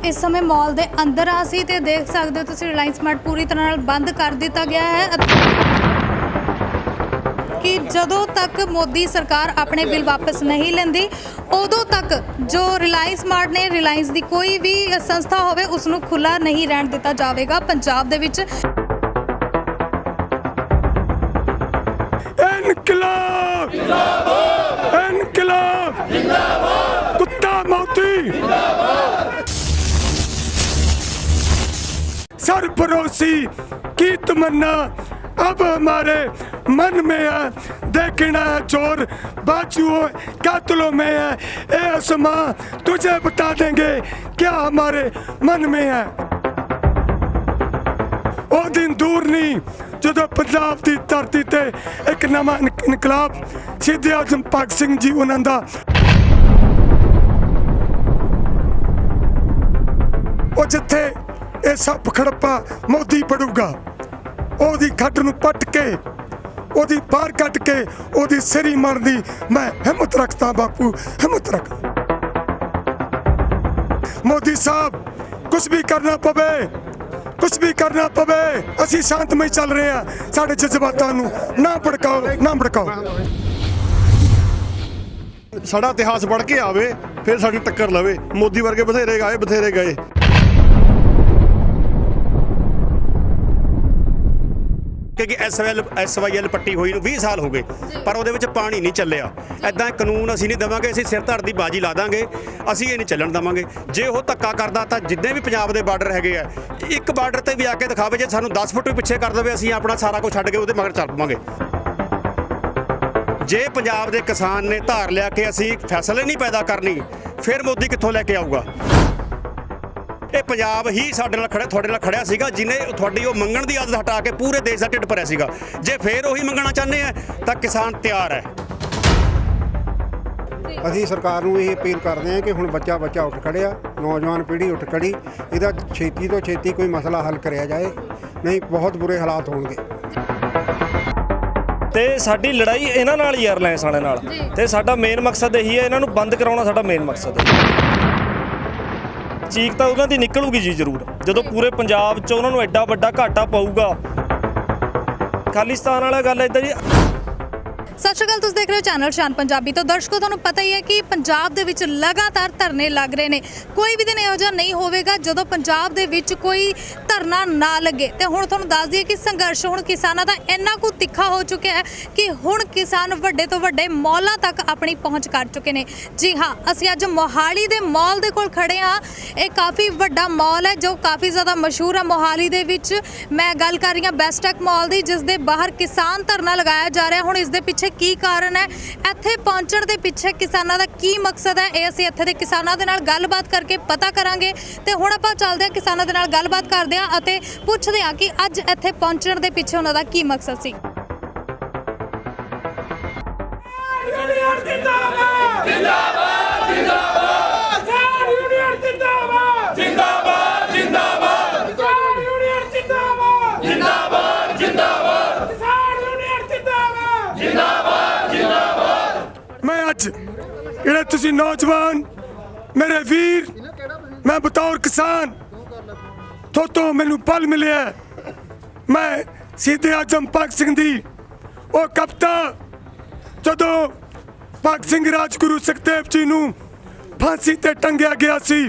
इस समय मॉल के अंदर आ सी ते देख सकते हो तुसीं रिलायंस मार्ट पूरी तरह नाल बंद कर दिता गया है कि जदों तक मोदी सरकार अपने बिल वापस नहीं लेंदी उदों तक जो रिलायंस मार्ट ने रिलायंस की कोई भी संस्था होवे उसनूं खुला नहीं रहन दिता जाएगा। पंजाब दे विच इनकलाब इनकलाब कुत्ता मौती सरफरोशी की तमन्ना अब हमारे मन में है, देखना है जोर बाजुओं कातलों में है। ए आसमां तुझे बता देंगे क्या हमारे मन में है। वो दिन दूर नहीं जो पंजाब की धरती ते एक नवा इनकलाब शहीद आजम भगत सिंह जी उन्हां दा ਉਹ ਜਿੱਥੇ ਇਹ ਸੱਪ ਖੜੱਪਾ ਮੋਦੀ ਪੜੂਗਾ ਉਹਦੀ ਖੱਡ ਨੂੰ ਪੱਟ ਕੇ ਉਹਦੀ ਬਾਹਰ ਕੱਢ ਕੇ ਉਹਦੀ ਸਿਰੀ ਮਾਰਨ ਦੀ ਮੈਂ ਹਿੰਮਤ ਰੱਖਦਾ ਬਾਪੂ ਹਿੰਮਤ ਰੱਖ। ਮੋਦੀ ਸਾਹਿਬ ਕੁਝ ਵੀ ਕਰਨਾ ਪਵੇ ਅਸੀਂ ਸ਼ਾਂਤਮਈ ਚੱਲ ਰਹੇ ਹਾਂ। ਸਾਡੇ ਜਜ਼ਬਾਤਾਂ ਨੂੰ ਨਾ ਭੜਕਾਓ। ਸਾਡਾ ਇਤਿਹਾਸ ਪੜ੍ਹ ਕੇ ਆਵੇ ਫਿਰ ਸਾਡੀ ਟੱਕਰ ਲਵੇ। ਮੋਦੀ ਵਰਗੇ ਬਥੇਰੇ ਗਏ। क्योंकि SYL पट्टी हुई 20 साल हो गए पर वो पानी नहीं चलिया। इदा कानून असी नहीं देवांगे, असी सिर धर की बाजी ला देंगे, असी ये नहीं चलन देवांगे। जे वो धक्का करता तो जिन्ने भी पंजाब के बार्डर है एक बार्डर से भी आके दिखावे, जे सानू 10 फुट भी पिछे कर दे असी अपना सारा कुछ छड्ड के वो मगर चल पवांगे। जे पंजाब के किसान ने धार लिया के असी फैसले नहीं पैदा करनी फिर मोदी कित्थों लैके आऊगा। ਇਹ ਪੰਜਾਬ ਹੀ ਸਾਡੇ ਨਾਲ ਖੜਿਆ, ਤੁਹਾਡੇ ਨਾਲ ਖੜਿਆ ਸੀਗਾ ਜਿਹਨੇ ਤੁਹਾਡੀ ਉਹ ਮੰਗਣ ਦੀ ਆਦਤ ਹਟਾ ਕੇ ਪੂਰੇ ਦੇਸ਼ ਦਾ ਢਿੱਡ ਭਰਿਆ ਸੀਗਾ। ਜੇ ਫੇਰ ਉਹੀ ਮੰਗਣਾ ਚਾਹੁੰਦੇ ਆ ਤਾਂ ਕਿਸਾਨ ਤਿਆਰ ਹੈ। ਅਸੀਂ ਸਰਕਾਰ ਨੂੰ ਇਹ ਅਪੀਲ ਕਰਦੇ ਹਾਂ ਕਿ ਹੁਣ ਬੱਚਾ ਉੱਠ ਖੜਿਆ, ਨੌਜਵਾਨ ਪੀੜ੍ਹੀ ਉੱਠ ਖੜੀ, ਇਹਦਾ ਛੇਤੀ ਤੋਂ ਛੇਤੀ ਕੋਈ ਮਸਲਾ ਹੱਲ ਕਰਿਆ ਜਾਏ, ਨਹੀਂ ਬਹੁਤ ਬੁਰੇ ਹਾਲਾਤ ਹੋਣਗੇ। ਤੇ ਸਾਡੀ ਲੜਾਈ ਇਹਨਾਂ ਨਾਲ ਹੀ ਏਅਰਲਾਈਨਸ ਵਾਲਿਆਂ ਨਾਲ, ਤੇ ਸਾਡਾ ਮੇਨ ਮਕਸਦ ਇਹੀ ਹੈ, ਇਹਨਾਂ ਨੂੰ ਬੰਦ ਕਰਾਉਣਾ ਸਾਡਾ ਮੇਨ ਮਕਸਦ ਹੈ। ਚੀਕ ਤਾਂ ਉਹਨਾਂ ਦੀ ਨਿਕਲੂਗੀ ਜੀ ਜ਼ਰੂਰ ਜਦੋਂ ਪੂਰੇ ਪੰਜਾਬ 'ਚ ਉਹਨਾਂ ਨੂੰ ਐਡਾ ਵੱਡਾ ਘਾਟਾ ਪਊਗਾ। ਖਾਲਿਸਤਾਨ ਵਾਲਾ ਗੱਲ ਇੱਦਾਂ ਜੀ। सत श्री अकाल, तुसीं देख रहे हो चैनल शान पंजाबी। तो दर्शकों तुहानूं पता ही है कि पंजाब दे विच लगातार धरने लग रहे हैं। कोई भी दिन इहो जिहा नहीं होवेगा जदों पंजाब दे विच कोई धरना ना लगे। तो हुण तुहानूं दस दईए कि संघर्ष हुण किसानां दा इन्ना कुछ तिखा हो चुका है कि हुण किसान वड्डे तो वड्डे मॉलां तक अपनी पहुँच कर चुके हैं। जी हाँ, असीं अज मोहाली दे मॉल दे कोल खड़े हाँ। ये काफ़ी वड्डा मॉल है जो काफ़ी ज़्यादा मशहूर है मोहाली दे विच। मैं गल कर रही हाँ बेस्टटेक मॉल की, जिस दे बाहर किसान धरना लगाया जा रहा है। हुण इस दे पिछे की कारण है, ਇੱਥੇ ਪਹੁੰਚਣ ਦੇ ਪਿੱਛੇ ਕਿਸਾਨਾਂ ਦਾ ਕੀ ਮਕਸਦ ਹੈ, ਇਹ ਅਸੀਂ ਇੱਥੇ ਦੇ ਕਿਸਾਨਾਂ ਦੇ ਨਾਲ ਗੱਲਬਾਤ ਕਰਕੇ ਪਤਾ ਕਰਾਂਗੇ। ਤੇ ਹੁਣ ਆਪਾਂ ਚੱਲਦੇ ਹਾਂ ਕਿਸਾਨਾਂ ਦੇ ਨਾਲ ਗੱਲਬਾਤ ਕਰਦੇ ਹਾਂ ਅਤੇ ਪੁੱਛਦੇ ਹਾਂ ਕਿ ਅੱਜ ਇੱਥੇ ਪਹੁੰਚਣ ਦੇ ਪਿੱਛੇ ਉਹਨਾਂ ਦਾ ਕੀ ਮਕਸਦ ਸੀ। मैं अज ਜਿਹੜੇ ਤੁਸੀਂ नौजवान मेरे वीर, मैं बतौर किसान थोतों मैनू पल मिले। मैं शहीद आजम भगत सिंह दी वो कविता जदों भगत सिंह राजगुरु सुखदेव जी नू फांसी ते टंगिया गया सी,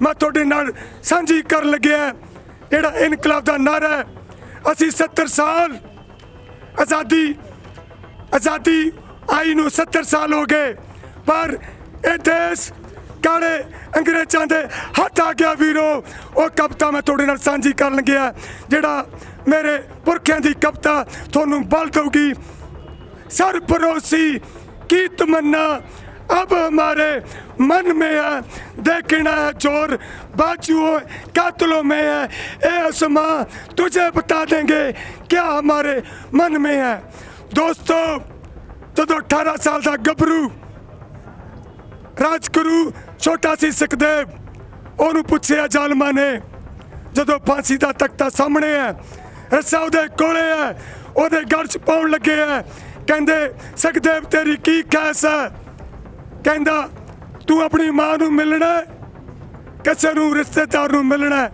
मैं तुहाडे नाल सांझी कर लग्या। ਜਿਹੜਾ इनकलाब दा नारा है, असी 70 साल आज़ादी आई नू 70 साल हो गए पर ये देश काले अंग्रेज़ों के हथ आ गया वीरो। वो कविता मैं तुहाडे नाल सांझी कर लग्या, जिहड़ा मेरे पुरखियां दी कविता तुहानू बल दऊगी। सरफरोशी की तमन्ना अब हमारे मन में है, देखना है जोर बाजुओं कातलों में है। ए आसमां तुझे बता देंगे क्या हमारे मन में है। दोस्तों, जदों 18 साल का गभरू राजगुरु छोटा सी सुखदेव, ਉਹਨੂੰ ਪੁੱਛਿਆ ਜ਼ਾਲਮਾਂ ਨੇ ਜਦੋਂ ਫਾਂਸੀ ਦਾ ਤਖਤਾ ਸਾਹਮਣੇ ਹੈ, ਰੱਸਾ ਉਹਦੇ ਕੋਲੇ ਹੈ, ਉਹਦੇ ਗਲ 'ਚ ਪਾਉਣ ਲੱਗੇ ਹੈ। ਕਹਿੰਦੇ ਸੁਖਦੇਵ ਤੇਰੀ ਕੀ ਖੈਸ ਹੈ? ਕਹਿੰਦਾ ਤੂੰ ਆਪਣੀ ਮਾਂ ਨੂੰ ਮਿਲਣਾ ਕਿਸੇ ਨੂੰ ਰਿਸ਼ਤੇਦਾਰ ਨੂੰ ਮਿਲਣਾ ਹੈ,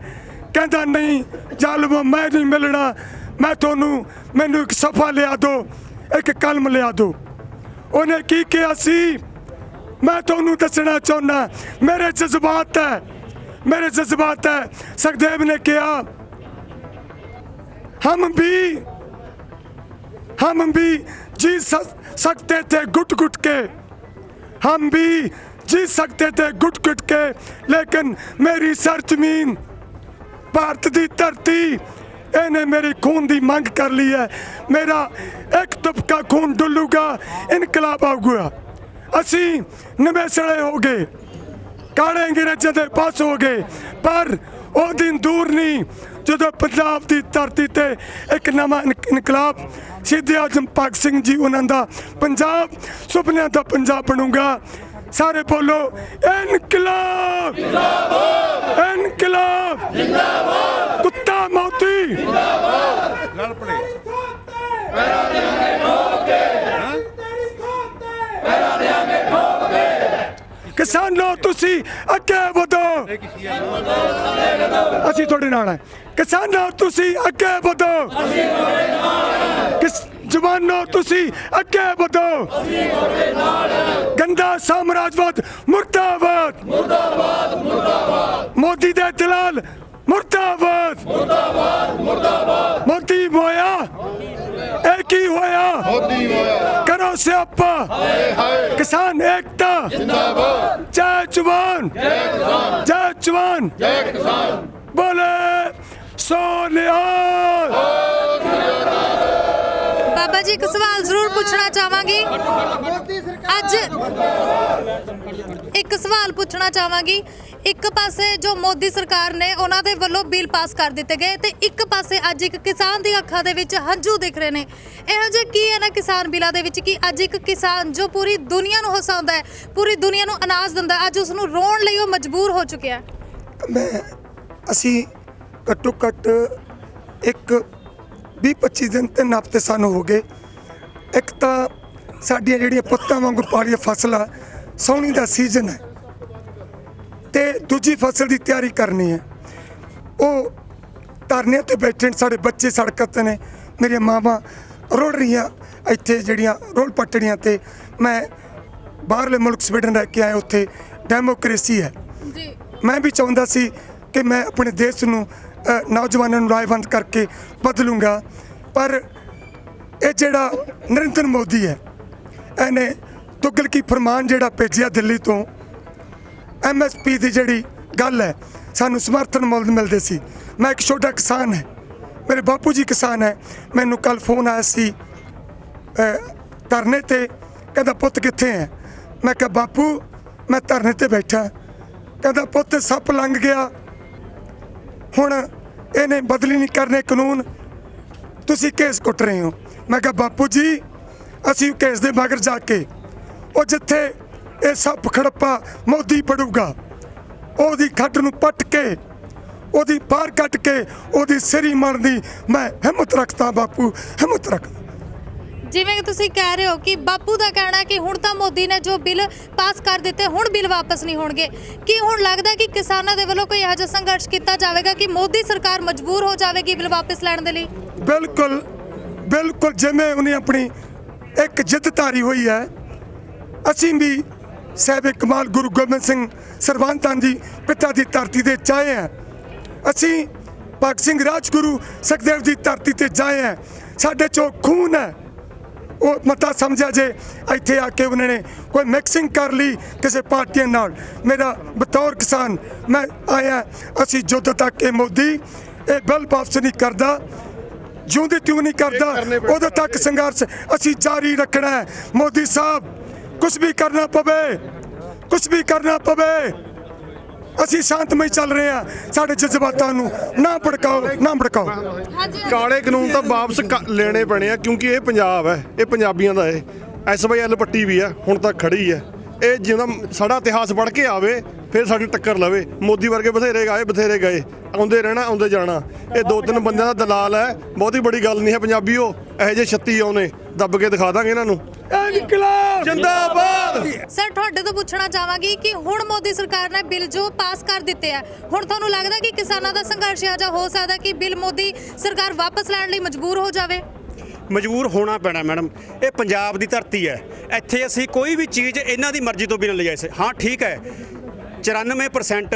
ਕਹਿੰਦਾ ਨਹੀਂ ਜ਼ਾਲਮੋ ਮੈਂ ਨਹੀਂ ਮਿਲਣਾ, ਮੈਂ ਤੁਹਾਨੂੰ ਮੈਨੂੰ ਇੱਕ ਸਫਾ ਲਿਆ ਦਿਓ, ਇੱਕ ਕਲਮ ਲਿਆ ਦਿਓ। ਉਹਨੇ ਕੀ ਕਿਹਾ ਸੀ ਮੈਂ ਤੁਹਾਨੂੰ ਦੱਸਣਾ ਚਾਹੁੰਦਾ, ਮੇਰੇ ਜਜ਼ਬਾਤ ਹੈ, मेरे जज्बात है। सुखदेव ने कहा हम भी जी सकते थे गुट गुट के, हम भी जी सकते थे गुट गुट के, लेकिन मेरी सरजमीन भारत की धरती इन्हें मेरी खून की मांग कर ली है, मेरा एक तुपका खून डुलूगा, इनकलाब आऊगा। असी नवेसले हो गए, काले अंग्रेजों के पास हो गए, पर वो दिन दूर नहीं जो पंजाब की धरती ते एक नवा इनकलाब शहीद आजम भगत सिंह जी उन्होंने दा पंजाब सुपनिया का पंजाब बनूंगा। सारे बोलो इनकलाब इनकलाब, कुत्ता मौती किसानों तुसी अगे बढ़ो, असी थोड़े नाल है। किसानों तुसी अगे बढ़ो, जवानों तुसी अगे बढ़ो, गंदा साम्राज्यवाद मुर्दाबाद, मोदी दे दलाल मुर्दाबाद, मोदी मोया एक ही होया, करो स्यापा, किसान एकता, जय जवान जय जवान, बोले सोनिहाल। बाबा जी एक सवाल जरूर पूछना चाहांगी, ਅੱਜ ਇੱਕ ਸਵਾਲ ਪੁੱਛਣਾ ਚਾਹਾਂਗੀ। ਇੱਕ ਪਾਸੇ ਜੋ ਮੋਦੀ ਸਰਕਾਰ ਨੇ ਉਹਨਾਂ ਦੇ ਵੱਲੋਂ ਬਿੱਲ ਪਾਸ ਕਰ ਦਿੱਤੇ ਗਏ ਤੇ ਇੱਕ ਪਾਸੇ ਅੱਜ ਇੱਕ ਕਿਸਾਨ ਦੀ ਅੱਖਾਂ ਦੇ ਵਿੱਚ ਹੰਝੂ ਦਿਖ ਰਹੇ ਨੇ, ਇਹੋ ਜਿਹਾ ਕੀ ਹੈ ਨਾ ਕਿਸਾਨ ਬਿੱਲਾਂ ਦੇ ਵਿੱਚ ਕਿ ਅੱਜ ਇੱਕ ਕਿਸਾਨ ਜੋ ਪੂਰੀ ਦੁਨੀਆ ਨੂੰ ਹਸਾਉਂਦਾ ਹੈ, ਪੂਰੀ ਦੁਨੀਆ ਨੂੰ ਅਨਾਜ ਦਿੰਦਾ, ਅੱਜ ਉਸ ਨੂੰ ਰੋਣ ਲਈ ਉਹ ਮਜਬੂਰ ਹੋ ਚੁੱਕਿਆ। ਅਸੀਂ ਘੱਟੋ ਘੱਟ ਇੱਕ 20-25 ਦਿਨ 3 ਹਫ਼ਤੇ ਸਾਨੂੰ ਹੋ ਗਏ। ਇੱਕ ਤਾਂ ਸਾਡੀਆਂ ਜਿਹੜੀਆਂ ਪੁੱਤਾਂ ਵਾਂਗੂ ਪਾਲੀਆਂ ਫਸਲਾਂ ਸੌਣੀ ਦਾ ਸੀਜ਼ਨ ਹੈ ਤੇ ਦੂਜੀ ਫਸਲ ਦੀ ਤਿਆਰੀ ਕਰਨੀ ਹੈ, ਉਹ ਧਰਨਿਆਂ ਤੇ ਬੈਠੇ ਨੇ, ਸਾਡੇ ਬੱਚੇ ਸੜਕਾਂ ਤੇ ਨੇ, ਮੇਰੀਆਂ ਮਾਵਾਂ ਰੁੜ ਰਹੀਆਂ ਇੱਥੇ ਜਿਹੜੀਆਂ ਰੋਲ ਪੱਟੜੀਆਂ ਤੇ। ਮੈਂ ਬਾਹਰਲੇ ਮੁਲਕ ਸਵੀਡਨ ਰਹਿ ਕੇ ਆਇਆ, ਉੱਥੇ ਡੈਮੋਕ੍ਰੇਸੀ ਹੈ। ਮੈਂ ਵੀ ਚਾਹੁੰਦਾ ਸੀ ਕਿ ਮੈਂ ਆਪਣੇ ਦੇਸ਼ ਨੂੰ ਨੌਜਵਾਨਾਂ ਨੂੰ ਰਾਏਵੰਦ ਕਰਕੇ ਬਦਲੂੰਗਾ, ਪਰ ਇਹ ਜਿਹੜਾ ਨਰਿੰਦਰ ਮੋਦੀ ਹੈ ਇਹਨੇ ਤੁਗਲਕੀ ਫਰਮਾਨ ਜਿਹੜਾ ਭੇਜਿਆ ਦਿੱਲੀ ਤੋਂ, MSP ਦੀ ਜਿਹੜੀ ਗੱਲ ਹੈ, ਸਾਨੂੰ ਸਮਰਥਨ ਮੁੱਲ ਮਿਲਦੇ ਸੀ। ਮੈਂ ਇੱਕ ਛੋਟਾ ਕਿਸਾਨ ਹੈ, ਮੇਰੇ ਬਾਪੂ ਜੀ ਕਿਸਾਨ ਹੈ। ਮੈਨੂੰ ਕੱਲ ਫੋਨ ਆਇਆ ਸੀ ਧਰਨੇ ਤੇ, ਕਹਿੰਦਾ ਪੁੱਤ ਕਿੱਥੇ ਹੈ? ਮੈਂ ਕਿਹਾ ਬਾਪੂ ਮੈਂ ਧਰਨੇ ਤੇ ਬੈਠਾ। ਕਹਿੰਦਾ ਪੁੱਤ ਸੱਪ ਲੰਘ ਗਿਆ, ਹੁਣ ਇਹਨੇ ਬਦਲੀ ਨਹੀਂ ਕਰਨੇ ਕਾਨੂੰਨ, ਤੁਸੀਂ ਕੇਸ ਕੁੱਟ ਰਹੇ ਹੋ। ਮੈਂ ਕਿਹਾ ਬਾਪੂ ਜੀ ਅਸੀਂ ਕੇਸ ਦੇ ਮਗਰ ਜਾ ਕੇ ਉਹ ਜਿੱਥੇ ਇਹ ਸੱਪ ਖੜੱਪਾ ਮੋਦੀ ਪੜੂਗਾ ਉਹਦੀ ਖੱਡ ਨੂੰ ਪੱਟ ਕੇ ਉਹਦੀ ਬਾਹਰ ਕੱਢ ਕੇ ਉਹਦੀ ਸਿਰੀ ਮਰਨ ਦੀ ਮੈਂ ਹਿੰਮਤ ਰੱਖਦਾ। ਬਾਪੂ ਹਿੰਮਤ ਰੱਖਦਾ। ਜਿਵੇਂ ਕਿ ਤੁਸੀਂ ਕਹਿ ਰਹੇ ਹੋ ਕਿ ਬਾਪੂ ਦਾ ਕਹਿਣਾ ਕਿ ਹੁਣ ਤਾਂ ਮੋਦੀ ਨੇ ਜੋ ਬਿੱਲ ਪਾਸ ਕਰ ਦਿੱਤੇ ਹੁਣ ਬਿੱਲ ਵਾਪਸ ਨਹੀਂ ਹੋਣਗੇ, ਕੀ ਹੁਣ ਲੱਗਦਾ ਕਿ ਕਿਸਾਨਾਂ ਦੇ ਵੱਲੋਂ ਕੋਈ ਇਹੋ ਜਿਹਾ ਸੰਘਰਸ਼ ਕੀਤਾ ਜਾਵੇਗਾ ਕਿ ਮੋਦੀ ਸਰਕਾਰ ਮਜਬੂਰ ਹੋ ਜਾਵੇਗੀ ਬਿੱਲ ਵਾਪਸ ਲੈਣ ਦੇ ਲਈ? ਬਿਲਕੁਲ ਬਿਲਕੁਲ, ਜਿਵੇਂ ਉਹਨੇ ਆਪਣੀ ਇੱਕ ਜਿੱਤ ਧਾਰੀ ਹੋਈ ਹੈ, ਅਸੀਂ ਵੀ ਸਾਹਿਬ ਕਮਾਲ ਗੁਰੂ ਗੋਬਿੰਦ ਸਿੰਘ ਸਰਬੰਤਾਂ ਦੀ ਪਿਤਾ ਦੀ ਧਰਤੀ ਤੇ ਜਾਏ ਹਾਂ, ਅਸੀਂ ਭਗਤ ਸਿੰਘ ਰਾਜਗੁਰੂ ਸੁਖਦੇਵ ਦੀ ਧਰਤੀ ਤੇ ਜਾਏ ਹਾਂ, ਸਾਡੇ ਚੋਂ ਖੂਨ ਹੈ। ਉਹ ਮਤਾ ਸਮਝਿਆ ਜੇ ਇੱਥੇ ਆ ਕੇ ਉਹਨਾਂ ਨੇ ਕੋਈ ਮਿਕਸਿੰਗ ਕਰ ਲਈ ਕਿਸੇ ਪਾਰਟੀਆਂ ਨਾਲ। ਮੇਰਾ ਬਤੌਰ ਕਿਸਾਨ ਮੈਂ ਆਇਆ, ਅਸੀਂ ਜਦੋਂ ਤੱਕ ਇਹ ਮੋਦੀ ਇਹ ਬਿੱਲ ਵਾਪਸ ਨਹੀਂ ਕਰਦਾ, ਜਿਉਂਦੇ ਤਿਉਂ ਨਹੀਂ ਕਰਦਾ, ਉਦੋਂ ਤੱਕ ਸੰਘਰਸ਼ ਅਸੀਂ ਜਾਰੀ ਰੱਖਣਾ ਹੈ। ਮੋਦੀ ਸਾਹਿਬ ਕੁਛ ਵੀ ਕਰਨਾ ਪਵੇ, ਕੁਛ ਵੀ ਕਰਨਾ ਪਵੇ, ਅਸੀਂ ਸ਼ਾਂਤਮਈ ਚੱਲ ਰਹੇ ਹਾਂ, ਸਾਡੇ ਜਜ਼ਬਾਤਾਂ ਨੂੰ ਨਾ ਭੜਕਾਓ, ਨਾ ਭੜਕਾਓ। ਕਾਲੇ ਕਾਨੂੰਨ ਤਾਂ ਵਾਪਸ ਲੈਣੇ ਪੈਣੇ ਆ, ਕਿਉਂਕਿ ਇਹ ਪੰਜਾਬ ਹੈ, ਇਹ ਪੰਜਾਬੀਆਂ ਦਾ ਹੈ। SYL ਪੱਟੀ ਵੀ ਆ, ਹੁਣ ਤੱਕ ਖੜੀ ਹੈ। ਇਹ ਜਿਵੇਂ ਸਾਡਾ ਇਤਿਹਾਸ ਪੜ੍ਹ ਕੇ ਆਵੇ ਫਿਰ ਸਾਡੀ ਟੱਕਰ ਲਵੇ। ਮੋਦੀ ਵਰਗੇ ਬਥੇਰੇ ਆਏ ਬਥੇਰੇ ਗਏ, ਆਉਂਦੇ ਰਹਿਣਾ ਆਉਂਦੇ ਜਾਣਾ। ਇਹ 2-3 ਬੰਦਿਆਂ ਦਾ ਦਲਾਲ ਹੈ, ਬਹੁਤੀ ਬੜੀ ਗੱਲ ਨਹੀਂ ਹੈ। ਪੰਜਾਬੀਓ ਇਹੋ ਜਿਹੇ 36 ਆਉਨੇ ਦੱਬ ਕੇ ਦਿਖਾ ਦਾਂਗੇ ਇਹਨਾਂ ਨੂੰ। ਇਨਕਲਾਬ ਜਿੰਦਾਬਾਦ। ਸਰ ਤੁਹਾਡੇ ਤੋਂ ਪੁੱਛਣਾ ਚਾਹਾਂਗੀ ਕਿ ਹੁਣ ਮੋਦੀ ਸਰਕਾਰ ਨੇ ਬਿੱਲ ਜੋ ਪਾਸ ਕਰ ਦਿੱਤੇ ਆ, ਹੁਣ ਤੁਹਾਨੂੰ ਲੱਗਦਾ ਕਿ ਕਿਸਾਨਾਂ ਦਾ ਸੰਘਰਸ਼ ਇਹੋ ਜਿਹਾ ਹੋ ਸਕਦਾ ਕਿ ਬਿੱਲ ਮੋਦੀ ਸਰਕਾਰ ਵਾਪਸ ਲੈਣ ਲਈ ਮਜਬੂਰ ਹੋ ਜਾਵੇ? ਮਜਬੂਰ ਹੋਣਾ ਪੈਣਾ ਮੈਡਮ। ਇਹ ਪੰਜਾਬ ਦੀ ਧਰਤੀ ਹੈ, ਇੱਥੇ ਅਸੀਂ ਕੋਈ ਵੀ ਚੀਜ਼ ਇਹਨਾਂ ਦੀ ਮਰਜ਼ੀ ਤੋਂ ਬਿਨਾਂ ਲੈ ਜਾਏ। ਹਾਂ ਠੀਕ ਹੈ, 94%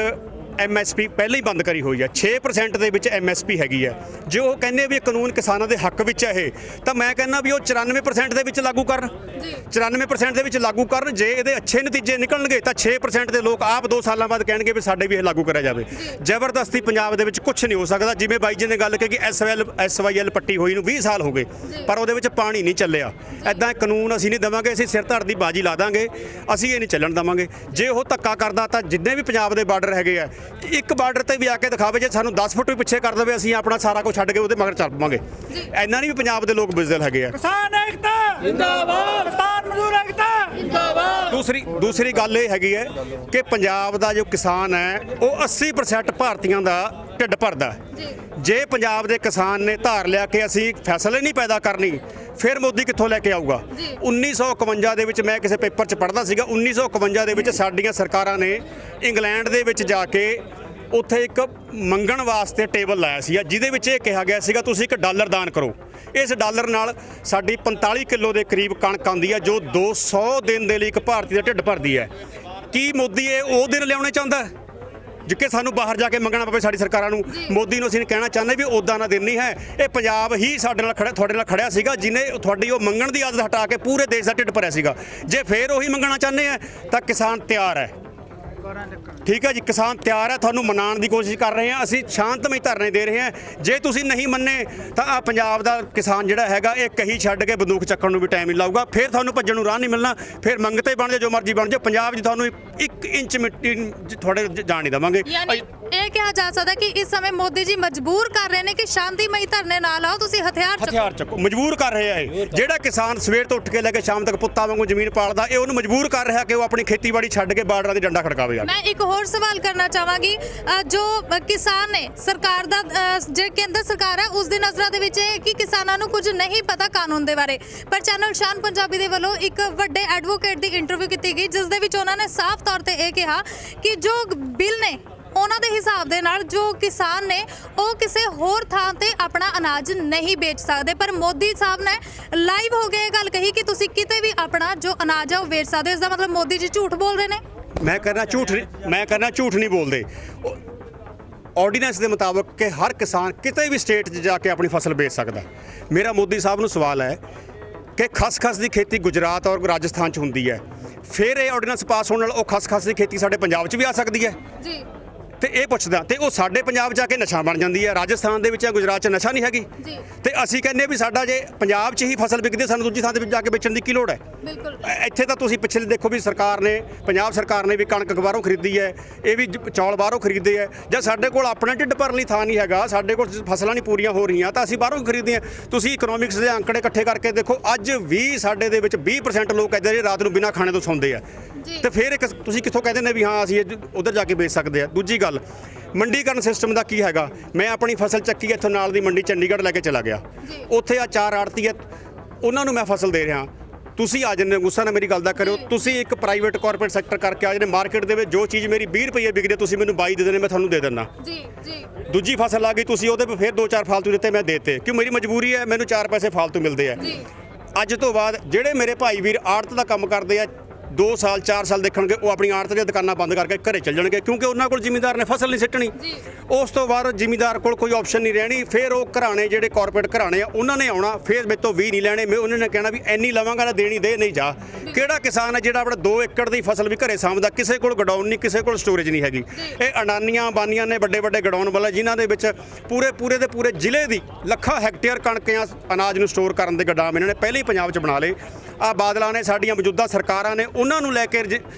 MSP ਪਹਿਲਾਂ ਹੀ ਬੰਦ ਕਰੀ ਹੋਈ ਹੈ, 6% ਦੇ ਵਿੱਚ MSP ਹੈਗੀ ਹੈ। ਜੋ ਉਹ ਕਹਿੰਦੇ ਵੀ ਇਹ ਕਾਨੂੰਨ ਕਿਸਾਨਾਂ ਦੇ ਹੱਕ ਵਿੱਚ ਹੈ ਇਹ, ਤਾਂ ਮੈਂ ਕਹਿੰਦਾ ਵੀ ਉਹ 94% ਦੇ ਵਿੱਚ ਲਾਗੂ ਕਰਨ। 94% ਦੇ ਵਿੱਚ ਲਾਗੂ ਕਰਨ। ਜੇ ਇਹਦੇ ਅੱਛੇ ਨਤੀਜੇ ਨਿਕਲਣਗੇ ਤਾਂ 6% ਦੇ ਲੋਕ ਆਪ 2 ਸਾਲਾਂ ਬਾਅਦ ਕਹਿਣਗੇ ਵੀ ਸਾਡੇ ਵੀ ਇਹ ਲਾਗੂ ਕਰਿਆ ਜਾਵੇ। ਜ਼ਬਰਦਸਤੀ ਪੰਜਾਬ ਦੇ ਵਿੱਚ ਕੁਝ ਨਹੀਂ ਹੋ ਸਕਦਾ। ਜਿਵੇਂ ਬਾਈ ਜੀ ਨੇ ਗੱਲ ਕਹੀ ਕਿ SYL ਪੱਟੀ ਹੋਈ ਨੂੰ 20 ਸਾਲ ਹੋ ਗਏ, ਪਰ ਉਹਦੇ ਵਿੱਚ ਪਾਣੀ ਨਹੀਂ ਚੱਲਿਆ। ਐਦਾਂ ਕਾਨੂੰਨ ਅਸੀਂ ਨਹੀਂ ਦੇਵਾਂਗੇ, ਅਸੀਂ ਸਿਰ ਧੜ ਦੀ ਬਾਜੀ ਲਾ ਦਾਂਗੇ, ਅਸੀਂ ਇਹ ਨਹੀਂ ਚੱਲਣ ਦੇਵਾਂਗੇ। ਜੇ ਉਹ ਧੱਕਾ ਕਰਦਾ ਤਾਂ ਜਿੰਨੇ ਵੀ ਪੰਜਾਬ ਦੇ ਬਾਰਡਰ ਹੈਗੇ ਆ, ਇੱਕ ਬਾਰਡਰ ਤੇ ਵੀ ਆ ਕੇ ਦਿਖਾਵੇ। ਜੇ ਸਾਨੂੰ 10 ਫੁੱਟ ਵੀ ਪਿੱਛੇ ਕਰ ਦੇਵੇ, ਅਸੀਂ ਆਪਣਾ ਸਾਰਾ ਕੁਝ ਛੱਡ ਕੇ ਉਹਦੇ ਮਗਰ ਚੱਲ ਪਵਾਂਗੇ। ਇੰਨਾ ਨਹੀਂ ਵੀ ਪੰਜਾਬ ਦੇ ਲੋਕ ਬੁਜ਼ਦਿਲ ਹੈਗੇ ਆ। ਕਿਸਾਨ ਏਕਤਾ ਜਿੰਦਾਬਾਦ, ਕਿਸਾਨ ਮਜ਼ਦੂਰ ਏਕਤਾ ਜਿੰਦਾਬਾਦ। ਦੂਸਰੀ ਗੱਲ ਇਹ ਹੈਗੀ ਹੈ ਕਿ ਪੰਜਾਬ ਦਾ ਜੋ ਕਿਸਾਨ ਹੈ ਉਹ 80% ਭਾਰਤੀਆਂ ਦਾ ਢਿੱਡ ਭਰਦਾ। ਜੇ ਪੰਜਾਬ ਦੇ ਕਿਸਾਨ ਨੇ ਧਾਰ ਲਿਆ ਕਿ ਅਸੀਂ ਫੈਸਲੇ ਨਹੀਂ ਪੈਦਾ ਕਰਨੀ, ਫਿਰ ਮੋਦੀ ਕਿੱਥੋਂ ਲੈ ਕੇ ਆਊਗਾ? 1951 ਦੇ ਵਿੱਚ ਮੈਂ ਕਿਸੇ ਪੇਪਰ 'ਚ ਪੜ੍ਹਦਾ ਸੀਗਾ, 1951 ਦੇ ਵਿੱਚ ਸਾਡੀਆਂ ਸਰਕਾਰਾਂ ਨੇ ਇੰਗਲੈਂਡ ਦੇ ਵਿੱਚ ਜਾ ਕੇ ਉੱਥੇ ਇੱਕ ਮੰਗਣ ਵਾਸਤੇ ਟੇਬਲ ਲਾਇਆ ਸੀ, ਜਿਹਦੇ ਵਿੱਚ ਇਹ ਕਿਹਾ ਗਿਆ ਸੀਗਾ ਤੁਸੀਂ $1 ਦਾਨ ਕਰੋ। ਇਸ ਡਾਲਰ ਨਾਲ ਸਾਡੀ 45 ਕਿਲੋ ਦੇ ਕਰੀਬ ਕਣਕ ਆਉਂਦੀ ਹੈ, ਜੋ 200 ਦਿਨ ਦੇ ਲਈ ਇੱਕ ਭਾਰਤੀ ਦਾ ਢਿੱਡ ਭਰਦੀ ਹੈ। ਕੀ ਮੋਦੀ ਇਹ ਉਹ ਦਿਨ ਲਿਆਉਣੇ ਚਾਹੁੰਦਾ ਜਿੱਕੇ ਸਾਨੂੰ ਬਾਹਰ ਜਾ ਕੇ ਮੰਗਣਾ ਪਵੇ ਸਾਡੀ ਸਰਕਾਰਾਂ ਨੂੰ? ਮੋਦੀ ਨੂੰ ਅਸੀਂ ਕਹਿਣਾ ਚਾਹੁੰਦੇ ਵੀ ਉੱਦਾਂ ਦਾ ਦਿਨ ਨਹੀਂ ਹੈ। ਇਹ ਪੰਜਾਬ ਹੀ ਸਾਡੇ ਨਾਲ ਖੜਾ, ਤੁਹਾਡੇ ਨਾਲ ਖੜਿਆ ਸੀਗਾ, ਜਿਹਨੇ ਤੁਹਾਡੀ ਉਹ ਮੰਗਣ ਦੀ ਆਦਤ ਹਟਾ ਕੇ ਪੂਰੇ ਦੇਸ਼ ਦਾ ਢਿੱਡ ਭਰਿਆ ਸੀਗਾ। ਜੇ ਫੇਰ ਉਹੀ ਮੰਗਣਾ ਚਾਹੁੰਦੇ ਆ ਤਾਂ ਕਿਸਾਨ ਤਿਆਰ ਹੈ। ਠੀਕ ਹੈ ਜੀ, ਕਿਸਾਨ ਤਿਆਰ ਹੈ, ਤੁਹਾਨੂੰ ਮਨਾਉਣ ਦੀ ਕੋਸ਼ਿਸ਼ ਕਰ ਰਹੇ ਹਾਂ। ਅਸੀਂ ਸ਼ਾਂਤਮਈ ਧਰਨੇ ਦੇ ਰਹੇ ਹਾਂ। ਜੇ ਤੁਸੀਂ ਨਹੀਂ ਮੰਨੇ ਤਾਂ ਆ ਪੰਜਾਬ ਦਾ ਕਿਸਾਨ ਜਿਹੜਾ ਹੈਗਾ ਇਹ ਕਹੀ ਛੱਡ ਕੇ ਬੰਦੂਕ ਚੱਕਣ ਨੂੰ ਵੀ ਟਾਈਮ ਨਹੀਂ ਲਾਊਗਾ। ਫਿਰ ਤੁਹਾਨੂੰ ਭੱਜਣ ਨੂੰ ਰਾਹ ਨਹੀਂ ਮਿਲਣਾ। ਫਿਰ ਮੰਗਤੇ ਬਣ ਜਾਓ, ਜੋ ਮਰਜ਼ੀ ਬਣ ਜਾਓ, ਪੰਜਾਬ 'ਚ ਤੁਹਾਨੂੰ 1 ਇੰਚ ਮਿੱਟੀ ਤੁਹਾਡੇ ਜਾਣ ਨਹੀਂ ਦੇਵਾਂਗੇ। ਯਾਨੀ ਇਹ ਕਿਹਾ ਜਾ ਸਕਦਾ ਕਿ ਇਸ ਸਮੇਂ ਮੋਦੀ ਜੀ ਮਜਬੂਰ ਕਰ ਰਹੇ ਨੇ ਕਿ ਸ਼ਾਂਤੀਮਈ ਧਰਨੇ ਨਾ ਲਾਓ, ਤੁਸੀਂ ਹਥਿਆਰ ਚੱਕੋ। ਮਜਬੂਰ ਕਰ ਰਹੇ ਆ ਇਹ। ਜਿਹੜਾ ਕਿਸਾਨ ਸਵੇਰ ਤੋਂ ਉੱਠ ਕੇ ਲੈ ਕੇ ਸ਼ਾਮ ਤੱਕ ਪੁੱਤਾਂ ਵਾਂਗੂ ਜ਼ਮੀਨ ਪਾਲਦਾ, ਇਹ ਉਹਨੂੰ ਮਜਬੂਰ ਕਰ ਰਿਹਾ ਕਿ ਉਹ ਆਪਣੀ ਖੇਤੀਬਾੜੀ ਛੱਡ ਕੇ ਬਾਰਡਰਾਂ ਦੀ ਡੰਡਾ ਖੜਕਾਵੇ। ਮੈਂ ਇੱਕ ਹੋਰ ਸਵਾਲ ਕਰਨਾ ਚਾਹਾਂਗੀ, ਜੋ ਕਿਸਾਨ ਨੇ ਸਰਕਾਰ ਦਾ ਜੇ ਕੇਂਦਰ ਸਰਕਾਰ ਹੈ ਉਸ ਦੀ ਨਜ਼ਰਾਂ ਦੇ ਵਿੱਚ ਇਹ ਕਿ ਕਿਸਾਨਾਂ ਨੂੰ ਕੁਝ ਨਹੀਂ ਪਤਾ ਕਾਨੂੰਨ ਦੇ ਬਾਰੇ, ਪਰ ਚੈਨਲ ਸ਼ਾਨ ਪੰਜਾਬੀ ਦੇ ਵੱਲੋਂ ਇੱਕ ਵੱਡੇ ਐਡਵੋਕੇਟ ਦੀ ਇੰਟਰਵਿਊ ਕੀਤੀ ਗਈ, ਜਿਸ ਦੇ ਵਿੱਚ ਉਹਨਾਂ ਨੇ ਸਾਫ਼ ਤੌਰ ਤੇ ਇਹ ਕਿਹਾ ਕਿ ਜੋ ਬਿੱਲ ਨੇ ਉਹਨਾਂ ਦੇ ਹਿਸਾਬ ਦੇ ਨਾਲ ਜੋ ਕਿਸਾਨ ਨੇ ਉਹ ਕਿਸੇ ਹੋਰ ਥਾਂ ਤੇ ਆਪਣਾ ਅਨਾਜ ਨਹੀਂ ਵੇਚ ਸਕਦੇ, ਪਰ ਮੋਦੀ ਸਾਹਿਬ ਨੇ ਲਾਈਵ ਹੋ ਕੇ ਇਹ ਗੱਲ ਕਹੀ ਕਿ ਤੁਸੀਂ ਕਿਤੇ ਵੀ ਆਪਣਾ ਜੋ ਅਨਾਜ ਹੈ ਉਹ ਵੇਚ ਸਕਦੇ ਹੋ। ਇਸ ਦਾ ਮਤਲਬ ਮੋਦੀ ਜੀ ਝੂਠ ਬੋਲ ਰਹੇ ਨੇ? ਮੈਂ ਕਰਨਾ ਝੂਠ ਨਹੀਂ ਬੋਲਦੇ। ਆਰਡੀਨੈਂਸ ਦੇ ਮੁਤਾਬਕ ਕਿ ਹਰ ਕਿਸਾਨ ਕਿਤੇ ਵੀ ਸਟੇਟ 'ਚ ਜਾ ਕੇ ਆਪਣੀ ਫਸਲ ਵੇਚ ਸਕਦਾ। ਮੇਰਾ ਮੋਦੀ ਸਾਹਿਬ ਨੂੰ ਸਵਾਲ ਹੈ ਕਿ ਖਸਖਸ ਦੀ ਖੇਤੀ ਗੁਜਰਾਤ ਔਰ ਰਾਜਸਥਾਨ 'ਚ ਹੁੰਦੀ ਹੈ, ਫਿਰ ਇਹ ਆਰਡੀਨੈਂਸ ਪਾਸ ਹੋਣ ਨਾਲ ਉਹ ਖਸਖਸ ਦੀ ਖੇਤੀ ਸਾਡੇ ਪੰਜਾਬ 'ਚ ਵੀ ਆ ਸਕਦੀ ਹੈ ਜੀ। ਤੇ ਇਹ ਪੁੱਛਦਾ ਤੇ ਉਹ ਸਾਡੇ ਪੰਜਾਬ ਜਾ ਕੇ ਨਸ਼ਾ ਬਣ ਜਾਂਦੀ ਹੈ। ਰਾਜਸਥਾਨ ਦੇ ਵਿੱਚ ਜਾਂ ਗੁਜਰਾਤ 'ਚ ਨਸ਼ਾ ਨਹੀਂ ਹੈਗੀ ਜੀ। ਤੇ ਅਸੀਂ ਕਹਿੰਦੇ ਵੀ ਸਾਡਾ ਜੇ ਪੰਜਾਬ 'ਚ ਹੀ ਫਸਲ ਵਿਕਦੀ, ਸਾਨੂੰ ਦੂਜੀ ਥਾਂ ਤੇ ਜਾ ਕੇ ਵੇਚਣ ਦੀ ਕੀ ਲੋੜ ਹੈ? ਬਿਲਕੁਲ। ਇੱਥੇ ਤਾਂ ਤੁਸੀਂ ਪਿਛਲੇ ਦੇਖੋ ਵੀ ਸਰਕਾਰ ਨੇ, ਪੰਜਾਬ ਸਰਕਾਰ ਨੇ ਵੀ ਕਣਕ ਬਾਹਰੋਂ ਖਰੀਦੀ ਹੈ, ਇਹ ਵੀ ਚੌਲ ਬਾਹਰੋਂ ਖਰੀਦਦੇ ਹੈ। ਜਾਂ ਸਾਡੇ ਕੋਲ ਆਪਣਾ ਢਿੱਡ ਭਰਨ ਲਈ ਥਾਂ ਨਹੀਂ ਹੈਗਾ, ਸਾਡੇ ਕੋਲ ਫਸਲਾਂ ਨਹੀਂ ਪੂਰੀਆਂ ਹੋ ਰਹੀਆਂ ਤਾਂ ਅਸੀਂ ਬਾਹਰੋਂ ਖਰੀਦਦੇ ਹਾਂ। ਤੁਸੀਂ ਇਕਨੋਮਿਕਸ ਦੇ ਅੰਕੜੇ ਇਕੱਠੇ ਕਰਕੇ ਦੇਖੋ, ਅੱਜ ਵੀ ਸਾਡੇ ਦੇ ਵਿੱਚ 20% ਲੋਕ ਇੱਦਾਂ ਦੇ ਰਾਤ ਨੂੰ ਬਿਨਾਂ ਖਾਣੇ ਤੋਂ ਸੌਂਦੇ ਆ। ਤੇ ਫਿਰ ਤੁਸੀਂ ਕਿੱਥੋਂ ਕਹਿੰਦੇ ਨੇ ਵੀ ਹਾਂ ਅਸੀਂ ਉਧਰ ਜਾ ਕੇ ਵੇਚ ਸਕਦੇ ਆ? ਦੂਜੀ ਗੱਲ, ਮੰਡੀਕਰਨ ਸਿਸਟਮ ਦਾ ਕੀ ਹੈਗਾ? ਮੈਂ ਆਪਣੀ ਫਸਲ ਚੱਕੀ ਇੱਥੋਂ ਨਾਲ ਦੀ ਮੰਡੀ ਚੰਡੀਗੜ੍ਹ ਲੈ ਕੇ ਚਲਾ ਗਿਆ, ਉੱਥੇ ਆ 4 ਆੜਤੀ ਹੈ, ਉਹਨਾਂ ਨੂੰ ਮੈਂ ਫਸਲ ਦੇ ਰਿਹਾ। ਤੁਸੀਂ ਆ ਜਾਂਦੇ, ਗੁੱਸਾ ਨਾ ਮੇਰੀ ਗੱਲ ਦਾ ਕਰਿਓ, ਤੁਸੀਂ ਇੱਕ ਪ੍ਰਾਈਵੇਟ ਕਾਰਪੋਰੇਟ ਸੈਕਟਰ ਕਰਕੇ ਆ ਜਾਂਦੇ ਮਾਰਕੀਟ ਦੇ ਵਿੱਚ, ਜੋ ਚੀਜ਼ ਮੇਰੀ 20 ਰੁਪਏ ਵਿਕਦੀ ਤੁਸੀਂ ਮੈਨੂੰ 22 ਦੇ ਦੇਣੇ, ਮੈਂ ਤੁਹਾਨੂੰ ਦੇ ਦਿੰਦਾ। ਦੂਜੀ ਫਸਲ ਆ ਗਈ, ਤੁਸੀਂ ਉਹਦੇ 'ਤੇ ਫਿਰ 2-4 ਫਾਲਤੂ ਦਿੱਤੇ, ਮੈਂ ਦੇਤੇ, ਕਿਉਂ ਮੇਰੀ ਮਜਬੂਰੀ ਹੈ, ਮੈਨੂੰ 4 ਪੈਸੇ ਫਾਲਤੂ ਮਿਲਦੇ ਆ। ਅੱਜ ਤੋਂ ਬਾਅਦ ਜਿਹੜੇ ਮੇਰੇ ਭਾਈ ਵੀਰ ਆੜਤ ਦਾ ਕੰਮ ਕਰਦੇ ਆ, 2 ਸਾਲ 4 ਸਾਲ ਦੇਖਣਗੇ, ਉਹ ਆਪਣੀ ਆੜਤ ਦੀਆਂ ਦੁਕਾਨਾਂ ਬੰਦ ਕਰਕੇ ਘਰੇ ਚੱਲ ਜਾਣਗੇ, ਕਿਉਂਕਿ ਉਹਨਾਂ ਕੋਲ ਜ਼ਿਮੀਂਦਾਰ ਨੇ ਫਸਲ ਨਹੀਂ ਸਿੱਟਣੀ। ਉਸ ਤੋਂ ਬਾਅਦ ਜ਼ਿਮੀਂਦਾਰ ਕੋਲ ਕੋਈ ਆਪਸ਼ਨ ਨਹੀਂ ਰਹਿਣੀ। ਫਿਰ ਉਹ ਘਰਾਣੇ, ਜਿਹੜੇ ਕਾਰਪੋਰੇਟ ਘਰਾਣੇ ਆ, ਉਹਨਾਂ ਨੇ ਆਉਣਾ, ਫਿਰ ਮੇਰੇ ਤੋਂ 20 ਨਹੀਂ ਲੈਣੇ। ਮੈਂ ਉਹਨਾਂ ਨੇ ਕਹਿਣਾ ਵੀ ਇੰਨੀ ਲਵਾਂਗਾ ਨਾ, ਦੇਣੀ ਦੇ, ਨਹੀਂ ਜਾ। ਕਿਹੜਾ ਕਿਸਾਨ ਹੈ ਜਿਹੜਾ ਆਪਣਾ 2 ਏਕੜ ਦੀ ਫਸਲ ਵੀ ਘਰੇ ਸਾਂਭਦਾ? ਕਿਸੇ ਕੋਲ ਗਡਾਊਨ ਨਹੀਂ, ਕਿਸੇ ਕੋਲ ਸਟੋਰੇਜ ਨਹੀਂ ਹੈਗੀ। ਇਹ ਅਡਾਨੀਆਂ ਬਾਨੀਆਂ ਨੇ ਵੱਡੇ ਵੱਡੇ ਗਡਾਊਨ ਵਾਲਾ, ਜਿਨ੍ਹਾਂ ਦੇ ਵਿੱਚ ਪੂਰੇ ਦੇ ਪੂਰੇ ਜ਼ਿਲ੍ਹੇ ਦੀ ਲੱਖਾਂ ਹੈਕਟੇਅਰ ਕਣਕ ਜਾਂ ਅਨਾਜ ਨੂੰ ਸਟੋਰ ਕਰਨ ਦੇ ਗੋਦਾਮ ਇਹਨਾਂ ਨੇ ਪਹਿਲਾਂ ਹੀ ਪੰਜਾਬ 'ਚ ਬਣਾ ਲਏ। ਆ ਬਾਦਲਾਂ ਨੇ, ਸਾਡੀਆਂ ਮੌਜੂਦਾ ਸਰਕਾਰਾਂ ਨੇ ਉਹਨਾਂ ਨੂੰ ਲੈ ਕੇ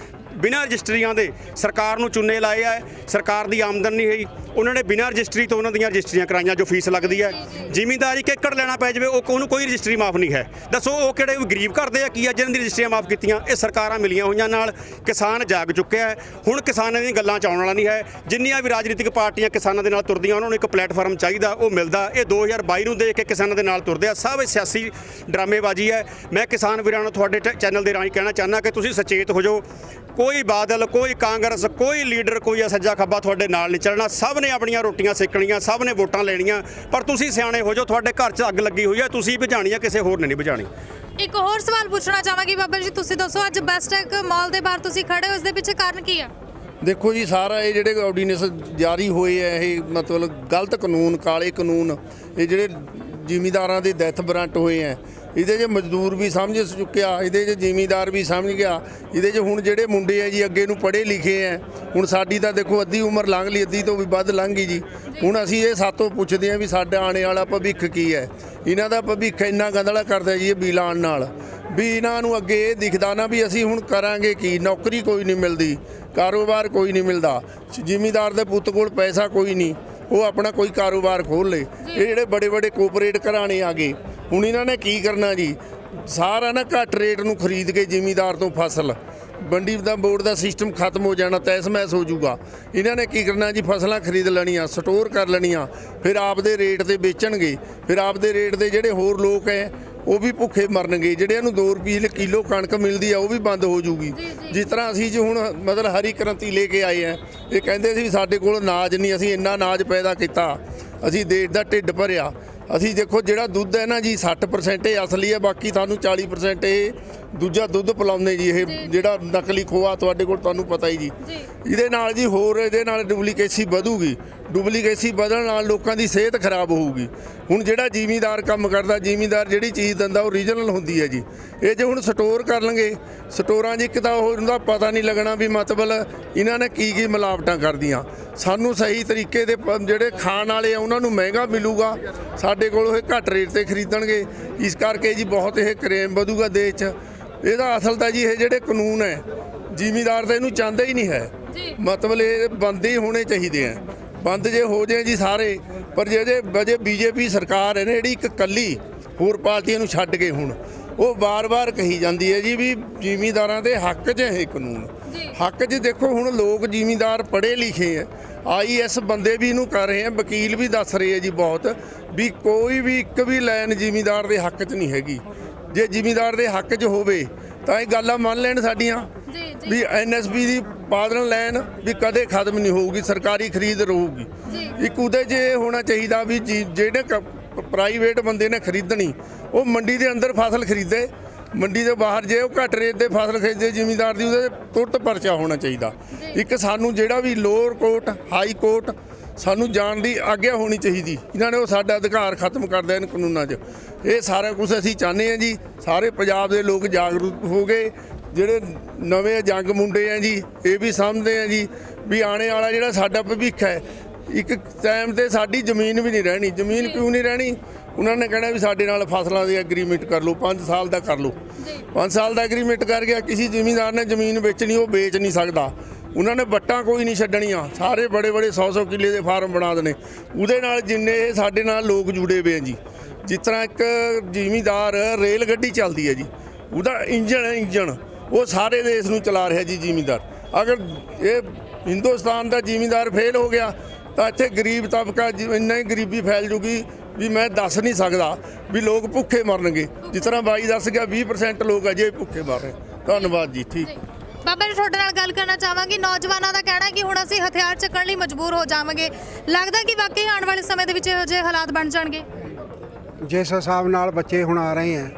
ਬਿਨਾਂ ਰਜਿਸਟਰੀਆਂ ਦੇ ਸਰਕਾਰ ਨੂੰ ਚੁੰਨੇ ਲਾਏ ਆ। ਸਰਕਾਰ ਦੀ ਆਮਦਨ ਨਹੀਂ ਹੋਈ, ਉਹਨਾਂ ਨੇ ਬਿਨਾਂ ਰਜਿਸਟਰੀ ਤੋਂ ਉਹਨਾਂ ਦੀਆਂ ਰਜਿਸਟਰੀਆਂ ਕਰਾਈਆਂ ਜੋ ਫੀਸ ਲੱਗਦੀ ਹੈ। ਜ਼ਿਮੀਂਦਾਰ ਇੱਕ ਏਕੜ ਲੈਣਾ ਪੈ ਜਾਵੇ ਉਹਨੂੰ ਕੋਈ ਰਜਿਸਟਰੀ ਮਾਫ ਨਹੀਂ ਹੈ। ਦੱਸੋ ਉਹ ਕਿਹੜੇ ਗਰੀਬ ਘਰ ਦੇ ਆ ਕੀ ਆ ਜਿਹਨਾਂ ਦੀ ਰਜਿਸਟਰੀਆਂ ਮਾਫ ਕੀਤੀਆਂ? ਇਹ ਸਰਕਾਰਾਂ ਮਿਲੀਆਂ ਹੋਈਆਂ ਨਾਲ ਕਿਸਾਨ ਜਾਗ ਚੁੱਕਿਆ ਹੈ। ਹੁਣ ਕਿਸਾਨਾਂ ਦੀਆਂ ਗੱਲਾਂ 'ਚ ਆਉਣ ਵਾਲਾ ਨਹੀਂ ਹੈ। ਜਿੰਨੀਆਂ ਵੀ ਰਾਜਨੀਤਿਕ ਪਾਰਟੀਆਂ ਕਿਸਾਨਾਂ ਦੇ ਨਾਲ ਤੁਰਦੀਆਂ ਉਹਨਾਂ ਨੂੰ ਇੱਕ ਪਲੇਟਫਾਰਮ ਚਾਹੀਦਾ, ਉਹ ਮਿਲਦਾ। ਇਹ 2022 ਨੂੰ ਦੇਖ ਕੇ ਕਿਸਾਨਾਂ ਦੇ ਨਾਲ ਤੁਰਦੇ ਆ। ਸਭ ਸਿਆਸੀ ਡਰਾਮੇਬਾਜ਼ੀ ਹੈ। ਮੈਂ ਕਿਸਾਨ ਵੀਰਾਂ ਨੂੰ ਤੁਹਾਡੇ ਚੈਨਲ ਦੇ ਰਾਹੀਂ ਕਹਿਣਾ ਚਾਹੁੰਦਾ ਕਿ ਤੁਸੀਂ ਸੁਚੇਤ ਹੋ ਜਾਓ। ਕੋਈ ਬਾਦਲ, ਕੋਈ ਕਾਂਗਰਸ, ਕੋਈ ਲੀਡਰ, ਕੋਈ ਸੱਜਾ ਖੱਬਾ ਤੁਹਾਡੇ ਨਾਲ ਨਹੀਂ ਚੱਲਣਾ। ਸਭ ਨੇ ਆਪਣੀਆਂ ਰੋਟੀਆਂ ਸੇਕਣੀਆਂ, ਸਭ ਨੇ ਵੋਟਾਂ ਲੈਣੀਆਂ, ਪਰ ਤੁਸੀਂ ਸਿਆਣੇ ਹੋ ਜਾਓ। ਤੁਹਾਡੇ ਘਰ 'ਚ ਅੱਗ ਲੱਗੀ ਹੋਈ ਹੈ, ਤੁਸੀਂ ਬੁਝਾਣੀ ਹੈ, ਕਿਸੇ ਹੋਰ ਨੇ ਨਹੀਂ ਬੁਝਾਣੀ। ਇੱਕ ਹੋਰ ਸਵਾਲ ਪੁੱਛਣਾ ਚਾਹਾਂਗੀ ਬਾਬਾ ਜੀ, ਤੁਸੀਂ ਦੱਸੋ ਅੱਜ ਬੈਸਟੈਕ ਮਾਲ ਦੇ ਬਾਹਰ ਤੁਸੀਂ ਖੜੇ ਹੋ, ਇਸ ਦੇ ਪਿੱਛੇ ਕਾਰਨ ਕੀ ਆ? ਦੇਖੋ ਜੀ, ਸਾਰਾ ਇਹ ਜਿਹੜੇ ਆਰਡੀਨੈਂਸ ਜਾਰੀ ਹੋਏ ਆ, ਇਹ ਮਤਲਬ ਗਲਤ ਕਾਨੂੰਨ, ਕਾਲੇ ਕਾਨੂੰਨ, ਇਹ ਜਿਹੜੇ ਜ਼ਿਮੀਂਦਾਰਾਂ ਦੇ ਡੈਥ ਵਾਰੰਟ ਹੋਏ ਆ, ਇਹਦੇ 'ਚ ਮਜ਼ਦੂਰ ਵੀ ਸਮਝ ਚੁੱਕਿਆ, ਇਹਦੇ 'ਚ ਜ਼ਿਮੀਂਦਾਰ ਵੀ ਸਮਝ ਗਿਆ। ਇਹਦੇ 'ਚ ਹੁਣ ਜਿਹੜੇ ਮੁੰਡੇ ਆ ਜੀ ਅੱਗੇ ਨੂੰ ਪੜ੍ਹੇ ਲਿਖੇ ਆ, ਹੁਣ ਸਾਡੀ ਤਾਂ ਦੇਖੋ ਅੱਧੀ ਉਮਰ ਲੰਘ ਲਈ, ਅੱਧੀ ਤੋਂ ਵੀ ਵੱਧ ਲੰਘ ਗਈ ਜੀ। ਹੁਣ ਅਸੀਂ ਇਹ ਸਾਤੋਂ ਪੁੱਛਦੇ ਆ ਵੀ ਸਾਡਾ ਆਉਣੇ ਵਾਲਾ ਭਵਿੱਖ ਕੀ ਹੈ? ਇਹਨਾਂ ਦਾ ਭਵਿੱਖ ਇੰਨਾ ਗੰਦਲਾ ਕਰਦਾ ਜੀ ਇਹ ਬਿੱਲ ਆਉਣ ਨਾਲ, ਵੀ ਇਹਨਾਂ ਨੂੰ ਅੱਗੇ ਇਹ ਦਿਖਦਾ ਨਾ ਵੀ ਅਸੀਂ ਹੁਣ ਕਰਾਂਗੇ ਕੀ। ਨੌਕਰੀ ਕੋਈ ਨਹੀਂ ਮਿਲਦੀ, ਕਾਰੋਬਾਰ ਕੋਈ ਨਹੀਂ ਮਿਲਦਾ। ਜ਼ਿਮੀਂਦਾਰ ਦੇ ਪੁੱਤ ਕੋਲ ਪੈਸਾ ਕੋਈ ਨਹੀਂ, ਉਹ ਆਪਣਾ ਕੋਈ ਕਾਰੋਬਾਰ ਖੋਲ੍ਹ ਲੇ। ਇਹ ਜਿਹੜੇ ਬੜੇ ਬੜੇ ਕੋਆਪਰੇਟ ਘਰਾਣੇ ਆ ਗਏ, ਹੁਣ ਇਹਨਾਂ ਨੇ ਕੀ ਕਰਨਾ ਜੀ? ਸਾਰਾ ਨਾ ਘੱਟ ਰੇਟ ਨੂੰ ਖਰੀਦ ਕੇ ਜ਼ਿਮੀਂਦਾਰ ਤੋਂ ਫਸਲ, ਮੰਡੀ ਦਾ ਬੋਰਡ ਦਾ ਸਿਸਟਮ ਖਤਮ ਹੋ ਜਾਣਾ, ਤਹਿਸ ਮਹਿਸ ਹੋ ਜਾਊਗਾ। ਇਹਨਾਂ ਨੇ ਕੀ ਕਰਨਾ ਜੀ? ਫਸਲਾਂ ਖਰੀਦ ਲੈਣੀਆਂ, ਸਟੋਰ ਕਰ ਲੈਣੀਆਂ, ਫਿਰ ਆਪਦੇ ਰੇਟ ਤੇ ਵੇਚਣਗੇ। ਫਿਰ ਆਪਦੇ ਰੇਟ ਦੇ ਜਿਹੜੇ ਹੋਰ ਲੋਕ ਹੈ ਉਹ ਵੀ ਭੁੱਖੇ ਮਰਨਗੇ। ਜਿਹੜਿਆਂ ਨੂੰ 2 ਰੁਪਏ ਕਿਲੋ ਕਣਕ ਮਿਲਦੀ ਆ ਉਹ ਵੀ ਬੰਦ ਹੋ ਜੂਗੀ। ਜਿਸ ਤਰ੍ਹਾਂ ਅਸੀਂ ਜੀ ਹੁਣ ਮਤਲਬ ਹਰੀ ਕ੍ਰਾਂਤੀ ਲੈ ਕੇ ਆਏ ਆ, ਇਹ ਕਹਿੰਦੇ ਸੀ ਸਾਡੇ ਕੋਲ ਅਨਾਜ ਨਹੀਂ, ਅਸੀਂ ਇੰਨਾ ਅਨਾਜ ਪੈਦਾ ਕੀਤਾ, ਅਸੀਂ ਦੇਸ਼ ਦਾ ਢਿੱਡ ਭਰਿਆ। ਅਸੀਂ ਦੇਖੋ ਜਿਹੜਾ ਦੁੱਧ ਹੈ ਨਾ ਜੀ 60% ਇਹ ਅਸਲੀ ਹੈ, ਬਾਕੀ ਤੁਹਾਨੂੰ 40% ਇਹ ਦੂਜਾ ਦੁੱਧ ਪਿਲਾਉਂਦੇ ਜੀ। ਇਹ ਜਿਹੜਾ ਨਕਲੀ ਖੋਆ ਤੁਹਾਡੇ ਕੋਲ ਤੁਹਾਨੂੰ ਪਤਾ ਹੀ ਜੀ। ਇਹਦੇ ਨਾਲ ਜੀ ਹੋਰ ਇਹਦੇ ਨਾਲ ਡੁਪਲੀਕੇਸੀ ਵਧੂਗੀ। ਡੁਪਲੀਕੇਸੀ ਵਧਣ ਨਾਲ ਲੋਕਾਂ ਦੀ ਸਿਹਤ ਖਰਾਬ ਹੋਊਗੀ। ਹੁਣ ਜਿਹੜਾ ਜ਼ਿਮੀਂਦਾਰ ਕੰਮ ਕਰਦਾ, ਜ਼ਿਮੀਂਦਾਰ ਜਿਹੜੀ ਚੀਜ਼ ਦਿੰਦਾ ਉਹ ਓਰੀਜਨਲ ਹੁੰਦੀ ਹੈ ਜੀ। ਇਹ ਜੇ ਹੁਣ ਸਟੋਰ ਕਰ ਲਣਗੇ, ਸਟੋਰਾਂ 'ਚ ਇੱਕ ਤਾਂ ਉਹਦਾ ਪਤਾ ਨਹੀਂ ਲੱਗਣਾ ਵੀ ਮਤਲਬ ਇਹਨਾਂ ਨੇ ਕੀ ਕੀ ਮਿਲਾਵਟਾਂ ਕਰਦੀਆਂ। ਸਾਨੂੰ ਸਹੀ ਤਰੀਕੇ ਦੇ ਜਿਹੜੇ ਖਾਣ ਵਾਲੇ ਆ ਉਹਨਾਂ ਨੂੰ ਮਹਿੰਗਾ ਮਿਲੂਗਾ, ਸਾਡੇ ਕੋਲ ਇਹ ਘੱਟ ਰੇਟ ਤੇ ਖਰੀਦਣਗੇ। ਇਸ ਕਰਕੇ ਜੀ ਬਹੁਤ ਇਹ ਕਰੇਮ ਵਧੂਗਾ ਦੇਸ਼ 'ਚ। ਇਹਦਾ ਅਸਲ ਤਾਂ ਜੀ ਇਹ ਜਿਹੜੇ ਕਾਨੂੰਨ ਹੈ ਜ਼ਿਮੀਂਦਾਰ ਤਾਂ ਇਹਨੂੰ ਚਾਹੁੰਦਾ ਹੀ ਨਹੀਂ ਹੈ। ਮਤਲਬ ਇਹ ਬੰਦ ਹੀ ਹੋਣੇ ਚਾਹੀਦੇ ਆ। ਬੰਦ ਜੇ ਹੋ ਜਾਏ ਜੀ ਸਾਰੇ, ਪਰ ਜੇ ਬੀਜੇਪੀ ਸਰਕਾਰ ਹੈ ਨਾ ਜਿਹੜੀ ਇੱਕ ਇਕੱਲੀ, ਹੋਰ ਪਾਰਟੀਆਂ ਨੂੰ ਛੱਡ ਕੇ ਹੁਣ ਉਹ ਵਾਰ-ਵਾਰ ਕਹੀ ਜਾਂਦੀ ਹੈ ਜੀ ਵੀ ਜ਼ਿਮੀਂਦਾਰਾਂ ਦੇ ਹੱਕ 'ਚ ਇਹ ਕਾਨੂੰਨ। ਹੱਕ 'ਚ ਦੇਖੋ ਹੁਣ ਲੋਕ ਜ਼ਿਮੀਂਦਾਰ ਪੜ੍ਹੇ ਲਿਖੇ ਹੈ, IAS ਬੰਦੇ ਵੀ ਇਹਨੂੰ ਕਰ ਰਹੇ ਆ, ਵਕੀਲ ਵੀ ਦੱਸ ਰਹੇ ਆ ਜੀ ਬਹੁਤ, ਵੀ ਕੋਈ ਵੀ ਇੱਕ ਵੀ ਲਾਈਨ ਜ਼ਿਮੀਂਦਾਰ ਦੇ ਹੱਕ 'ਚ ਨਹੀਂ ਹੈਗੀ। ਜੇ ਜ਼ਿਮੀਂਦਾਰ ਦੇ ਹੱਕ 'ਚ ਹੋਵੇ ਤਾਂ ਇਹ ਗੱਲਾਂ ਮੰਨ ਲੈਣ ਸਾਡੀਆਂ ਵੀ NSP ਦੀ ਪਾਦਨ ਲੈਣ ਵੀ ਕਦੇ ਖਤਮ ਨਹੀਂ ਹੋਊਗੀ, ਸਰਕਾਰੀ ਖਰੀਦ ਰਹੂਗੀ। ਇੱਕ ਉਹਦੇ 'ਚ ਇਹ ਹੋਣਾ ਚਾਹੀਦਾ ਵੀ ਜਿਹੜੇ ਪ੍ਰਾਈਵੇਟ ਬੰਦੇ ਨੇ ਖਰੀਦਣੀ ਉਹ ਮੰਡੀ ਦੇ ਅੰਦਰ ਫਸਲ ਖਰੀਦੇ, ਮੰਡੀ ਦੇ ਬਾਹਰ ਜੇ ਉਹ ਘੱਟ ਰੇਟ ਦੇ ਫਸਲ ਖਰੀਦੇ ਜ਼ਿਮੀਂਦਾਰ ਦੀ, ਉਹਦੇ ਤੁਰਤ ਪਰਚਾ ਹੋਣਾ ਚਾਹੀਦਾ। ਇੱਕ ਸਾਨੂੰ ਜਿਹੜਾ ਵੀ ਲੋਅਰ ਕੋਰਟ, ਹਾਈ ਕੋਰਟ ਸਾਨੂੰ ਜਾਣ ਦੀ ਆਗਿਆ ਹੋਣੀ ਚਾਹੀਦੀ। ਇਹਨਾਂ ਨੇ ਉਹ ਸਾਡਾ ਅਧਿਕਾਰ ਖਤਮ ਕਰ ਦਿੱਤਾ ਇਹਨਾਂ ਕਾਨੂੰਨਾਂ 'ਚ। ਇਹ ਸਾਰਾ ਕੁਝ ਅਸੀਂ ਚਾਹੁੰਦੇ ਹਾਂ ਜੀ, ਸਾਰੇ ਪੰਜਾਬ ਦੇ ਲੋਕ ਜਾਗਰੂਕ ਹੋ ਗਏ। ਜਿਹੜੇ ਨਵੇਂ ਜੰਗ ਮੁੰਡੇ ਆ ਜੀ ਇਹ ਵੀ ਸਮਝਦੇ ਆ ਜੀ ਵੀ ਆਉਣੇ ਵਾਲਾ ਜਿਹੜਾ ਸਾਡਾ ਭਵਿੱਖ ਹੈ, ਇੱਕ ਟਾਈਮ ਤੇ ਸਾਡੀ ਜ਼ਮੀਨ ਵੀ ਨਹੀਂ ਰਹਿਣੀ। ਜ਼ਮੀਨ ਕਿਉਂ ਨਹੀਂ ਰਹਿਣੀ? ਉਹਨਾਂ ਨੇ ਕਹਿਣਾ ਵੀ ਸਾਡੇ ਨਾਲ ਫਸਲਾਂ ਦੇ ਐਗਰੀਮੈਂਟ ਕਰ ਲਓ, 5 ਸਾਲ ਦਾ ਕਰ ਲਓ। 5 ਸਾਲ ਦਾ ਐਗਰੀਮੈਂਟ ਕਰ ਗਿਆ, ਕਿਸੇ ਜ਼ਿਮੀਂਦਾਰ ਨੇ ਜ਼ਮੀਨ ਵੇਚਣੀ ਉਹ ਵੇਚ ਨਹੀਂ ਸਕਦਾ। ਉਹਨਾਂ ਨੇ ਵੱਟਾਂ ਕੋਈ ਨਹੀਂ ਛੱਡਣੀਆਂ, ਸਾਰੇ ਬੜੇ ਬੜੇ 100-100 ਕਿੱਲੇ ਦੇ ਫਾਰਮ ਬਣਾ ਦੇਣੇ। ਉਹਦੇ ਨਾਲ ਜਿੰਨੇ ਸਾਡੇ ਨਾਲ ਲੋਕ ਜੁੜੇ ਹੋਏ ਆ ਜੀ, ਜਿਸ ਤਰ੍ਹਾਂ ਇੱਕ ਜ਼ਿਮੀਂਦਾਰ ਰੇਲ ਗੱਡੀ ਚੱਲਦੀ ਹੈ ਜੀ, ਉਹਦਾ ਇੰਜਣ ਹੈ, ਇੰਜਣ ਉਹ ਸਾਰੇ ਦੇਸ਼ ਨੂੰ ਚਲਾ ਰਿਹਾ ਜੀ ਜ਼ਿਮੀਂਦਾਰ। ਅਗਰ ਇਹ ਹਿੰਦੁਸਤਾਨ ਦਾ ਜ਼ਿਮੀਂਦਾਰ ਫੇਲ ਹੋ ਗਿਆ ਤਾਂ ਇੱਥੇ ਗਰੀਬ ਤਬਕਾ ਇੰਨਾ ਹੀ ਗਰੀਬੀ ਫੈਲ ਜੂਗੀ ਵੀ ਮੈਂ ਦੱਸ ਨਹੀਂ ਸਕਦਾ, ਵੀ ਲੋਕ ਭੁੱਖੇ ਮਰਨਗੇ। ਜਿਸ ਤਰ੍ਹਾਂ ਬਾਈ ਦੱਸ ਗਿਆ 20% ਲੋਕ ਅਜੇ ਭੁੱਖੇ ਮਰ ਰਹੇ। ਧੰਨਵਾਦ ਜੀ। ਠੀਕ ਬਾਬਾ ਜੀ, ਤੁਹਾਡੇ ਨਾਲ ਗੱਲ ਕਰਨਾ ਚਾਹਾਂਗੀ। ਨੌਜਵਾਨਾਂ ਦਾ ਕਹਿਣਾ ਕਿ ਹੁਣ ਅਸੀਂ ਹਥਿਆਰ ਚੱਕਣ ਲਈ ਮਜਬੂਰ ਹੋ ਜਾਵਾਂਗੇ। ਲੱਗਦਾ ਕਿ ਵਾਕਈ ਆਉਣ ਵਾਲੇ ਸਮੇਂ ਦੇ ਵਿੱਚ ਇਹੋ ਜਿਹੇ ਹਾਲਾਤ ਬਣ ਜਾਣਗੇ? ਜਿਸ ਹਿਸਾਬ ਨਾਲ ਬੱਚੇ ਹੁਣ ਆ ਰਹੇ ਹੈ,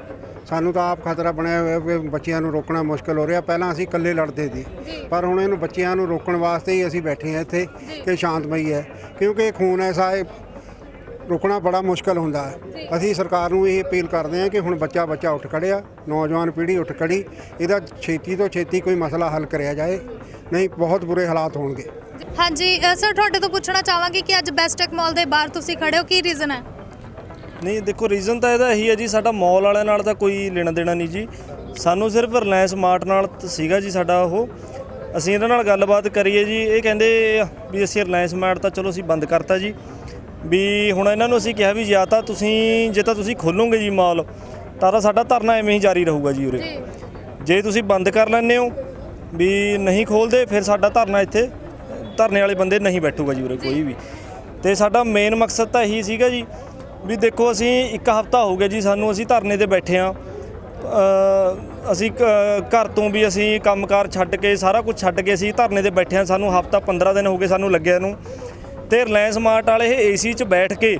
ਸਾਨੂੰ ਤਾਂ ਆਪ ਖਤਰਾ ਬਣਿਆ ਹੋਇਆ ਕਿ ਬੱਚਿਆਂ ਨੂੰ ਰੋਕਣਾ ਮੁਸ਼ਕਲ ਹੋ ਰਿਹਾ। ਪਹਿਲਾਂ ਅਸੀਂ ਇਕੱਲੇ ਲੜਦੇ ਸੀ, ਪਰ ਹੁਣ ਇਹਨੂੰ ਬੱਚਿਆਂ ਨੂੰ ਰੋਕਣ ਵਾਸਤੇ ਹੀ ਅਸੀਂ ਬੈਠੇ ਹਾਂ ਇੱਥੇ ਕਿ ਸ਼ਾਂਤਮਈ ਹੈ, ਕਿਉਂਕਿ ਖੂਨ ਐਸਾ ਹੈ ਰੁਕਣਾ ਬੜਾ ਮੁਸ਼ਕਲ ਹੁੰਦਾ ਹੈ। ਅਸੀਂ ਸਰਕਾਰ ਨੂੰ ਇਹ ਅਪੀਲ ਕਰਦੇ ਹਾਂ ਕਿ ਹੁਣ ਬੱਚਾ ਉੱਠ ਖੜਿਆ, ਨੌਜਵਾਨ ਪੀੜ੍ਹੀ ਉੱਠ ਖੜੀ, ਇਹਦਾ ਛੇਤੀ ਤੋਂ ਛੇਤੀ ਕੋਈ ਮਸਲਾ ਹੱਲ ਕਰਿਆ ਜਾਏ, ਨਹੀਂ ਬਹੁਤ ਬੁਰੇ ਹਾਲਾਤ ਹੋਣਗੇ। ਹਾਂਜੀ ਸਰ, ਤੁਹਾਡੇ ਤੋਂ ਪੁੱਛਣਾ ਚਾਹਾਂਗੀ ਕਿ ਅੱਜ ਬੈਸਟੈਕ ਮਾਲ ਦੇ ਬਾਹਰ ਤੁਸੀਂ ਖੜੇ ਹੋ, ਕੀ ਰੀਜ਼ਨ ਹੈ? ਨਹੀਂ ਦੇਖੋ, ਰੀਜ਼ਨ ਤਾਂ ਇਹਦਾ ਇਹੀ ਹੈ ਜੀ, ਸਾਡਾ ਮਾਲ ਵਾਲਿਆਂ ਨਾਲ ਤਾਂ ਕੋਈ ਲੈਣਾ ਦੇਣਾ ਨਹੀਂ ਜੀ। ਸਾਨੂੰ ਸਿਰਫ ਰਿਲਾਇੰਸ ਮਾਰਟ ਨਾਲ ਸੀਗਾ ਜੀ ਸਾਡਾ ਉਹ ਅਸੀਂ ਇਹਨਾਂ ਨਾਲ ਗੱਲਬਾਤ ਕਰੀਏ ਜੀ, ਇਹ ਕਹਿੰਦੇ ਵੀ ਅਸੀਂ ਰਿਲਾਇੰਸ ਮਾਰਟ ਤਾਂ ਚਲੋ ਅਸੀਂ ਬੰਦ ਕਰਤਾ ਜੀ, ਵੀ ਹੁਣ ਇਹਨਾਂ ਨੂੰ ਅਸੀਂ ਕਿਹਾ ਵੀ ਜਾਂ ਤਾਂ ਤੁਸੀਂ ਖੋਲੋਗੇ ਜੀ ਮਾਲ ਤਾਂ ਸਾਡਾ ਧਰਨਾ ਐਵੇਂ ਹੀ ਜਾਰੀ ਰਹੂਗਾ ਜੀ ਉਰੇ। ਜੇ ਤੁਸੀਂ ਬੰਦ ਕਰ ਲੈਂਦੇ ਹੋ ਵੀ ਨਹੀਂ ਖੋਲਦੇ, ਫਿਰ ਸਾਡਾ ਧਰਨਾ ਇੱਥੇ ਧਰਨੇ ਵਾਲੇ ਬੰਦੇ ਨਹੀਂ ਬੈਠੂਗਾ ਜੀ ਉਰੇ ਕੋਈ ਵੀ। ਤੇ ਸਾਡਾ ਮੇਨ ਮਕਸਦ ਤਾਂ ਇਹੀ ਸੀਗਾ ਜੀ ਵੀ ਦੇਖੋ ਅਸੀਂ 1 ਹਫ਼ਤਾ ਹੋ ਗਿਆ ਜੀ ਸਾਨੂੰ, ਅਸੀਂ ਧਰਨੇ ਤੇ ਬੈਠੇ ਹਾਂ। ਅਸੀਂ ਘਰ ਤੋਂ ਵੀ ਅਸੀਂ ਕੰਮਕਾਰ ਛੱਡ ਕੇ ਸਾਰਾ ਕੁਝ ਛੱਡ ਕੇ ਅਸੀਂ ਧਰਨੇ ਤੇ ਬੈਠੇ ਹਾਂ। ਸਾਨੂੰ ਹਫ਼ਤਾ 15 ਦਿਨ ਹੋ ਗਏ ਸਾਨੂੰ ਲੱਗਿਆ ਨੂੰ। ਤੇ ਰਿਲਾਇੰਸ ਮਾਰਟ ਵਾਲੇ ਇਹ ਏਸੀ 'ਚ ਬੈਠ ਕੇ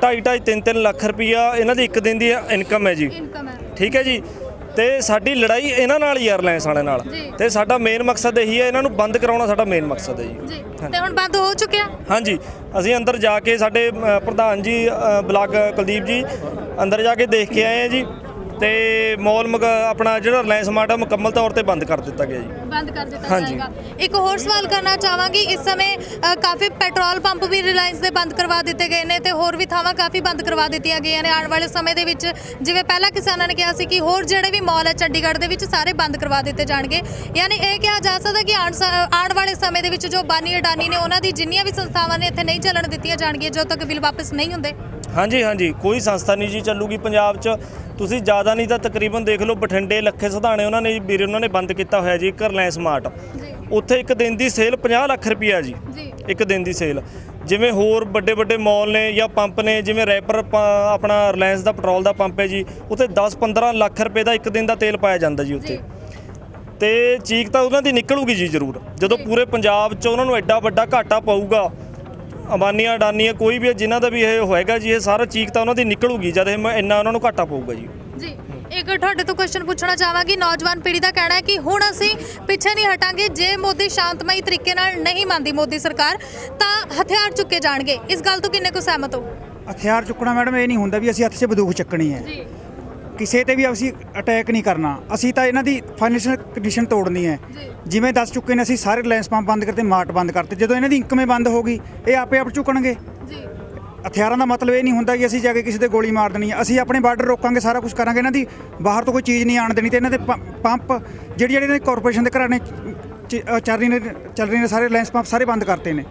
2.5-3 ਲੱਖ ਰੁਪਈਆ ਇਹਨਾਂ ਦੀ ਇੱਕ ਦਿਨ ਦੀ ਇਨਕਮ ਹੈ ਜੀ, ਠੀਕ ਹੈ ਜੀ। ਤੇ ਸਾਡੀ ਲੜਾਈ ਇਹਨਾਂ ਨਾਲ ਹੀ ਆ, ਰਿਲਾਇੰਸ ਵਾਲੇ ਨਾਲ। ਤੇ ਸਾਡਾ ਮੇਨ ਮਕਸਦ ਇਹੀ ਹੈ, ਇਹਨਾਂ ਨੂੰ ਬੰਦ ਕਰਾਉਣਾ ਸਾਡਾ ਮੇਨ ਮਕਸਦ ਹੈ ਜੀ। ਤੇ ਹੁਣ ਬੰਦ ਹੋ ਚੁੱਕਿਆ? ਹਾਂਜੀ, ਅਸੀਂ ਅੰਦਰ ਜਾ ਕੇ ਸਾਡੇ ਪ੍ਰਧਾਨ ਜੀ ਬਲਾਕ ਕੁਲਦੀਪ ਜੀ ਅੰਦਰ ਜਾ ਕੇ ਦੇਖ ਕੇ ਆਏ ਆ ਜੀ। ਤੇ ਮਾਲ ਆਪਣਾ ਜਿਹੜਾ ਰਿਲਾਇੰਸ ਮਾਰਟ ਮੁਕੰਮਲ ਤੌਰ ਤੇ ਬੰਦ ਕਰ ਦਿੱਤਾ ਗਿਆ ਜੀ। ਬੰਦ ਕਰ ਦਿੱਤਾ ਜਾਏਗਾ। ਇੱਕ ਹੋਰ ਸਵਾਲ ਕਰਨਾ ਚਾਹਾਂਗੀ, ਇਸ ਸਮੇਂ ਕਾਫੀ ਪੈਟਰੋਲ ਪੰਪ ਵੀ ਰਿਲਾਇੰਸ ਦੇ ਬੰਦ ਕਰਵਾ ਦਿੱਤੇ ਗਏ ਨੇ ਤੇ ਹੋਰ ਵੀ ਥਾਵਾਂ ਕਾਫੀ ਬੰਦ ਕਰਵਾ ਦਿੱਤੀਆਂ ਗਈਆਂ ਨੇ। ਆਉਣ ਵਾਲੇ ਸਮੇਂ ਦੇ ਵਿੱਚ ਜਿਵੇਂ ਪਹਿਲਾਂ ਕਿਸਾਨਾਂ ਨੇ ਕਿਹਾ ਸੀ ਕਿ ਹੋਰ ਜਿਹੜੇ ਵੀ ਮਾਲ ਹੈ ਚੰਡੀਗੜ੍ਹ ਦੇ ਵਿੱਚ ਸਾਰੇ ਬੰਦ ਕਰਵਾ ਦਿੱਤੇ ਜਾਣਗੇ, ਯਾਨੀ ਇਹ ਕਿਹਾ ਜਾ ਸਕਦਾ ਕਿ ਆਉਣ ਵਾਲੇ ਸਮੇਂ ਦੇ ਵਿੱਚ ਜੋ ਬਾਨੀ ਅਡਾਨੀ ਨੇ ਉਹਨਾਂ ਦੀ ਜਿੰਨੀਆਂ ਵੀ ਸੰਸਥਾਵਾਂ ਨੇ ਇੱਥੇ ਨਹੀਂ ਚੱਲਣ ਦਿੱਤੀਆਂ ਜਾਣਗੀਆਂ ਜਦੋਂ ਤੱਕ ਬਿੱਲ ਵਾਪਸ ਨਹੀਂ ਹੁੰਦੇ। ਹਾਂਜੀ, ਕੋਈ ਸੰਸਥਾ ਨਹੀਂ ਜੀ ਚੱਲੂਗੀ ਪੰਜਾਬ 'ਚ। ਤੁਸੀਂ ਜ਼ਿਆਦਾ ਨਹੀਂ ਤਾਂ ਤਕਰੀਬਨ ਦੇਖ ਲਓ ਬਠਿੰਡੇ, ਲੱਖੇ, ਸਧਾਣੇ ਉਹਨਾਂ ਨੇ ਬੰਦ ਕੀਤਾ ਹੋਇਆ ਜੀ ਇੱਕ ਰਿਲਾਇੰਸ ਮਾਰਟ। ਉੱਥੇ ਇੱਕ ਦਿਨ ਦੀ ਸੇਲ 50 ਲੱਖ ਰੁਪਈਆ ਜੀ, ਇੱਕ ਦਿਨ ਦੀ ਸੇਲ। ਜਿਵੇਂ ਹੋਰ ਵੱਡੇ ਮਾਲ ਨੇ ਜਾਂ ਪੰਪ ਨੇ, ਜਿਵੇਂ ਰੈਪਰ ਆਪਣਾ ਰਿਲਾਇੰਸ ਦਾ ਪੈਟਰੋਲ ਦਾ ਪੰਪ ਹੈ ਜੀ, ਉੱਥੇ 10-15 ਲੱਖ ਰੁਪਏ ਦਾ ਇੱਕ ਦਿਨ ਦਾ ਤੇਲ ਪਾਇਆ ਜਾਂਦਾ ਜੀ ਉੱਥੇ। ਤੇ ਚੀਕ ਤਾਂ ਉਹਨਾਂ ਦੀ ਨਿਕਲੂਗੀ ਜੀ ਜ਼ਰੂਰ, ਜਦੋਂ ਪੂਰੇ ਪੰਜਾਬ 'ਚ ਉਹਨਾਂ ਨੂੰ ਐਡਾ ਵੱਡਾ ਘਾਟਾ ਪਊਗਾ। ਅੰਬਾਨੀਆਂ ਅਡਾਨੀਆਂ ਕੋਈ ਵੀ ਜਿਨ੍ਹਾਂ ਦਾ ਵੀ ਇਹ ਹੋਏਗਾ ਜੀ, ਇਹ ਸਾਰਾ ਚੀਕ ਤਾਂ ਉਹਨਾਂ ਦੀ ਨਿਕਲੂਗੀ ਜਦ ਇੰਨਾ ਉਹਨਾਂ ਨੂੰ ਘਾਟਾ ਪਊਗਾ ਜੀ। ਇੱਕ ਤੁਹਾਡੇ ਤੋਂ ਕੁਐਸਚਨ ਪੁੱਛਣਾ ਚਾਹਾਂਗੀ, ਨੌਜਵਾਨ ਪੀੜ੍ਹੀ ਦਾ ਕਹਿਣਾ ਹੈ ਕਿ ਹੁਣ ਅਸੀਂ ਪਿੱਛੇ ਨਹੀਂ ਹਟਾਂਗੇ, ਜੇ ਮੋਦੀ ਸ਼ਾਂਤਮਈ ਤਰੀਕੇ ਨਾਲ ਨਹੀਂ ਮੰਨਦੀ ਮੋਦੀ ਸਰਕਾਰ ਤਾਂ ਹਥਿਆਰ ਚੁੱਕੇ ਜਾਣਗੇ। ਇਸ ਗੱਲ ਤੋਂ ਕਿੰਨੇ ਕੁ ਸਹਿਮਤ ਹੋ? ਹਥਿਆਰ ਚੁੱਕਣਾ ਮੈਡਮ ਇਹ ਨਹੀਂ ਹੁੰਦਾ ਵੀ ਅਸੀਂ ਹੱਥ 'ਚ ਬੰਦੂਕ ਚੱਕਣੀ ਹੈ, ਕਿਸੇ ਤੇ ਵੀ ਅਸੀਂ ਅਟੈਕ ਨਹੀਂ ਕਰਨਾ। ਅਸੀਂ ਤਾਂ ਇਹਨਾਂ ਦੀ ਫਾਈਨੈਂਸ਼ੀਅਲ ਕੰਡੀਸ਼ਨ ਤੋੜਨੀ ਹੈ। ਜਿਵੇਂ ਦੱਸ ਚੁੱਕੇ ਨੇ ਅਸੀਂ ਸਾਰੇ ਰਿਲਾਇੰਸ ਪੰਪ ਬੰਦ ਕਰਤੇ, ਮਾਰਟ ਬੰਦ ਕਰਤੇ। ਜਦੋਂ ਇਹਨਾਂ ਦੀ ਇਨਕਮ ਬੰਦ ਹੋ ਗਈ ਇਹ ਆਪੇ ਆਪ ਝੁਕਣਗੇ। ਹਥਿਆਰਾਂ ਦਾ ਮਤਲਬ ਇਹ ਨਹੀਂ ਹੁੰਦਾ ਕਿ ਅਸੀਂ ਜਾ ਕੇ ਕਿਸੇ ਤੇ ਗੋਲੀ ਮਾਰ ਦੇਣੀ ਹੈ। ਅਸੀਂ ਆਪਣੇ ਬਾਰਡਰ ਰੋਕਾਂਗੇ, ਸਾਰਾ ਕੁਝ ਕਰਾਂਗੇ। ਇਹਨਾਂ ਦੀ ਬਾਹਰ ਤੋਂ ਕੋਈ ਚੀਜ਼ ਨਹੀਂ ਆਉਣ ਦੇਣੀ। ਤੇ ਇਹਨਾਂ ਦੇ ਪੰਪ ਜਿਹੜੇ ਇਹਨਾਂ ਦੀ ਕਾਰਪੋਰੇਸ਼ਨ ਦੇ ਘਰਾਂ ਨੇ ਚੱਲ ਰਹੇ ਨੇ ਸਾਰੇ ਰਿਲਾਇੰਸ ਪੰਪ ਸਾਰੇ ਬੰਦ ਕਰਤੇ ਨੇ।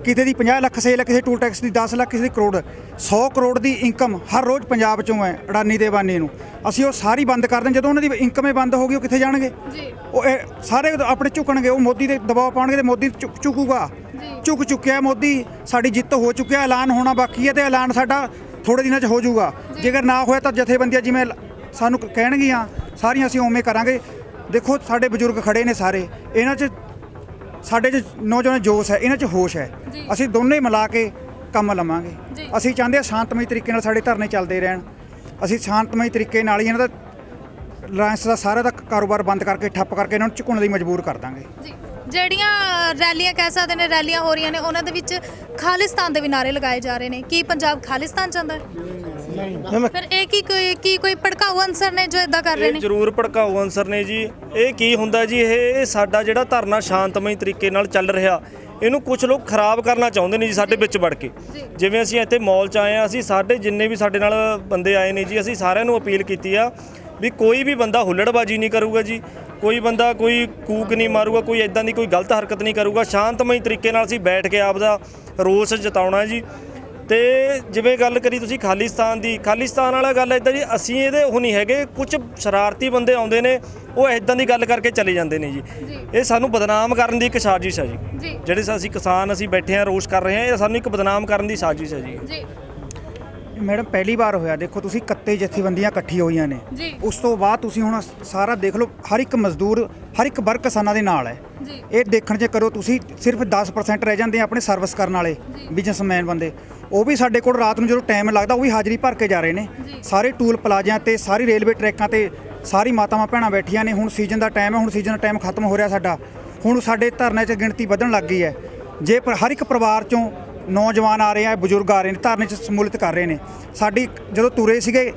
ਕਿਤੇ ਦੀ 50 ਲੱਖ ਸੇਲ ਹੈ, ਕਿਸੇ ਟੂਲ ਟੈਕਸ ਦੀ 10 ਲੱਖ, ਕਿਸੇ ਦੀ ਕਰੋੜ। 100 ਕਰੋੜ ਦੀ ਇਨਕਮ ਹਰ ਰੋਜ਼ ਪੰਜਾਬ 'ਚੋਂ ਹੈ ਅਡਾਨੀ ਤੇ ਬਾਨੀ ਨੂੰ। ਅਸੀਂ ਉਹ ਸਾਰੀ ਬੰਦ ਕਰ ਦੇਣ। ਜਦੋਂ ਉਹਨਾਂ ਦੀ ਇਨਕਮ ਬੰਦ ਹੋ ਗਈ ਉਹ ਕਿੱਥੇ ਜਾਣਗੇ? ਉਹ ਸਾਰੇ ਆਪਣੇ ਝੁਕਣਗੇ, ਉਹ ਮੋਦੀ ਦੇ ਦਬਾਅ ਪਾਉਣਗੇ ਤੇ ਮੋਦੀ ਝੁਕੂਗਾ। ਝੁਕ ਚੁੱਕਿਆ ਮੋਦੀ, ਸਾਡੀ ਜਿੱਤ ਹੋ ਚੁੱਕਿਆ, ਐਲਾਨ ਹੋਣਾ ਬਾਕੀ ਹੈ ਤੇ ਐਲਾਨ ਸਾਡਾ ਥੋੜੇ ਦਿਨਾਂ 'ਚ ਹੋ ਜਾਊਗਾ। ਜੇਕਰ ਨਾ ਹੋਇਆ ਤਾਂ ਜਥੇਬੰਦੀਆਂ ਜਿਵੇਂ ਸਾਨੂੰ ਕਹਿਣਗੀਆਂ ਸਾਰੀਆਂ ਅਸੀਂ ਉਵੇਂ ਕਰਾਂਗੇ। ਦੇਖੋ ਸਾਡੇ ਬਜ਼ੁਰਗ ਖੜੇ ਨੇ ਸਾਰੇ, ਇਹਨਾਂ 'ਚ ਸਾਡੇ 'ਚ ਨੌਜਵਾਨ ਜੋਸ਼ ਹੈ, ਇਹਨਾਂ 'ਚ ਹੋਸ਼ ਹੈ। ਅਸੀਂ ਦੋਨੇ ਮਿਲਾ ਕੇ ਕੰਮ ਲਵਾਂਗੇ। ਅਸੀਂ ਚਾਹੁੰਦੇ ਹਾਂ ਸ਼ਾਂਤਮਈ ਤਰੀਕੇ ਨਾਲ ਸਾਡੇ ਧਰਨੇ ਚੱਲਦੇ ਰਹਿਣ। ਅਸੀਂ ਸ਼ਾਂਤਮਈ ਤਰੀਕੇ ਨਾਲ ਹੀ ਇਹਨਾਂ ਦਾ ਰਿਲਾਇੰਸ ਦਾ ਸਾਰਾ ਦਾ ਕਾਰੋਬਾਰ ਬੰਦ ਕਰਕੇ ਠੱਪ ਕਰਕੇ ਇਹਨਾਂ ਨੂੰ ਝੁਕਣ ਲਈ ਮਜਬੂਰ ਕਰ ਦਾਂਗੇ। ਜਿਹੜੀਆਂ ਰੈਲੀਆਂ ਕਹਿ ਸਕਦੇ ਨੇ ਰੈਲੀਆਂ ਹੋ ਰਹੀਆਂ ਨੇ ਉਹਨਾਂ ਦੇ ਵਿੱਚ ਖਾਲਿਸਤਾਨ ਦੇ ਵੀ ਨਾਅਰੇ ਲਗਾਏ ਜਾ ਰਹੇ ਨੇ, ਕੀ ਪੰਜਾਬ ਖਾਲਿਸਤਾਨ ਚਾਹੁੰਦਾ ਹੈ? ਫਿਰ ਇਹ ਕੀ ਕੋਈ ਭੜਕਾਊ ਅੰਸਰ ਨੇ ਜੋ ਇਦਾਂ ਕਰ ਰਹੇ ਨੇ? ਜ਼ਰੂਰ ਭੜਕਾਊ ਅੰਸਰ ਨੇ ਜੀ। ਇਹ ਕੀ ਹੁੰਦਾ ਜੀ, ਇਹ ਸਾਡਾ ਜਿਹੜਾ ਧਰਨਾ ਸ਼ਾਂਤਮਈ ਤਰੀਕੇ ਨਾਲ ਚੱਲ ਰਿਹਾ, ਇਹਨੂੰ ਕੁਝ ਲੋਕ ਖਰਾਬ ਕਰਨਾ ਚਾਹੁੰਦੇ ਨੇ ਜੀ ਸਾਡੇ ਵਿੱਚ ਵੜ ਕੇ। ਜਿਵੇਂ ਅਸੀਂ ਇੱਥੇ ਮਾਲ 'ਚ ਆਏ ਆ, ਅਸੀਂ ਸਾਡੇ ਜਿੰਨੇ ਵੀ ਸਾਡੇ ਨਾਲ ਬੰਦੇ ਆਏ ਨੇ ਜੀ, ਅਸੀਂ ਸਾਰਿਆਂ ਨੂੰ ਅਪੀਲ ਕੀਤੀ ਆ ਵੀ ਕੋਈ ਵੀ ਬੰਦਾ ਹੁੱਲੜਬਾਜੀ ਨਹੀਂ ਕਰੂਗਾ ਜੀ, ਕੋਈ ਬੰਦਾ ਕੋਈ ਕੂਕ ਨਹੀਂ ਮਾਰੂਗਾ, ਕੋਈ ਇਦਾਂ ਦੀ ਕੋਈ ਗਲਤ ਹਰਕਤ ਨਹੀਂ ਕਰੂਗਾ। ਸ਼ਾਂਤਮਈ ਤਰੀਕੇ ਨਾਲ ਅਸੀਂ ਬੈਠ ਕੇ ਆਪਦਾ ਰੋਸ ਜਤਾਉਣਾ ਜੀ। ਤੇ ਜਿਵੇਂ ਗੱਲ ਕਰੀ ਤੁਸੀਂ ਖਾਲਿਸਤਾਨ ਵਾਲਾ ਗੱਲ ਇੱਦਾਂ ਜੀ, ਅਸੀਂ ਇਹਦੇ ਉਹ ਨਹੀਂ ਹੈਗੇ। ਕੁਝ ਸ਼ਰਾਰਤੀ ਬੰਦੇ ਆਉਂਦੇ ਨੇ, ਉਹ ਇੱਦਾਂ ਦੀ ਗੱਲ ਕਰਕੇ ਚਲੇ ਜਾਂਦੇ ਨੇ ਜੀ। ਇਹ ਸਾਨੂੰ ਬਦਨਾਮ ਕਰਨ ਦੀ ਇੱਕ ਸਾਜ਼ਿਸ਼ ਹੈ ਜੀ। ਜਿਹੜੇ ਅਸੀਂ ਕਿਸਾਨ ਅਸੀਂ ਬੈਠੇ ਹਾਂ ਰੋਸ ਕਰ ਰਹੇ ਹਾਂ, ਇਹ ਸਾਨੂੰ ਇੱਕ ਬਦਨਾਮ ਕਰਨ ਦੀ ਸਾਜ਼ਿਸ਼ ਹੈ ਜੀ। ਮੈਡਮ ਪਹਿਲੀ ਵਾਰ ਹੋਇਆ, ਦੇਖੋ ਤੁਸੀਂ 31 ਜਥੇਬੰਦੀਆਂ ਇਕੱਠੀ ਹੋਈਆਂ ਨੇ। ਉਸ ਤੋਂ ਬਾਅਦ ਤੁਸੀਂ ਹੁਣ ਸਾਰਾ ਦੇਖ ਲਓ, ਹਰ ਇੱਕ ਮਜ਼ਦੂਰ, ਹਰ ਇੱਕ ਵਰਗ ਕਿਸਾਨਾਂ ਦੇ ਨਾਲ ਹੈ। ਇਹ ਦੇਖਣ 'ਚ ਕਰੋ ਤੁਸੀਂ, ਸਿਰਫ 10% ਰਹਿ ਜਾਂਦੇ ਆ ਆਪਣੇ ਸਰਵਿਸ ਕਰਨ ਵਾਲੇ ਬਿਜ਼ਨਸਮੈਨ ਬੰਦੇ। ਉਹ ਵੀ ਸਾਡੇ ਕੋਲ ਰਾਤ ਨੂੰ ਜਦੋਂ ਟਾਈਮ ਲੱਗਦਾ ਉਹ ਵੀ ਹਾਜ਼ਰੀ ਭਰ ਕੇ ਜਾ ਰਹੇ ਨੇ। ਸਾਰੇ ਟੂਲ ਪਲਾਜ਼ਿਆਂ ਤੇ ਸਾਰੀ ਰੇਲਵੇ ਟਰੈਕਾਂ ਤੇ ਸਾਰੀ ਮਾਤਾਵਾਂ ਭੈਣਾਂ ਬੈਠੀਆਂ ਨੇ। ਹੁਣ ਸੀਜ਼ਨ ਦਾ ਟਾਈਮ ਹੈ, ਹੁਣ ਸੀਜ਼ਨ ਦਾ ਟਾਈਮ ਖਤਮ ਹੋ ਰਿਹਾ ਸਾਡਾ। ਹੁਣ ਸਾਡੇ ਧਰਨੇ 'ਚ ਗਿਣਤੀ ਵਧਣ ਲੱਗ ਗਈ ਹੈ। ਜੇ ਪਰ ਹਰ ਇੱਕ ਪਰਿਵਾਰ 'ਚੋਂ ਨੌਜਵਾਨ ਆ ਰਹੇ ਆ, ਬਜ਼ੁਰਗ ਆ ਰਹੇ ਨੇ, ਧਰਨੇ 'ਚ ਸਮੂਲਿਤ ਕਰ ਰਹੇ ਨੇ। ਸਾਡੀ ਜਦੋਂ ਤੁਰੇ ਸੀਗੇ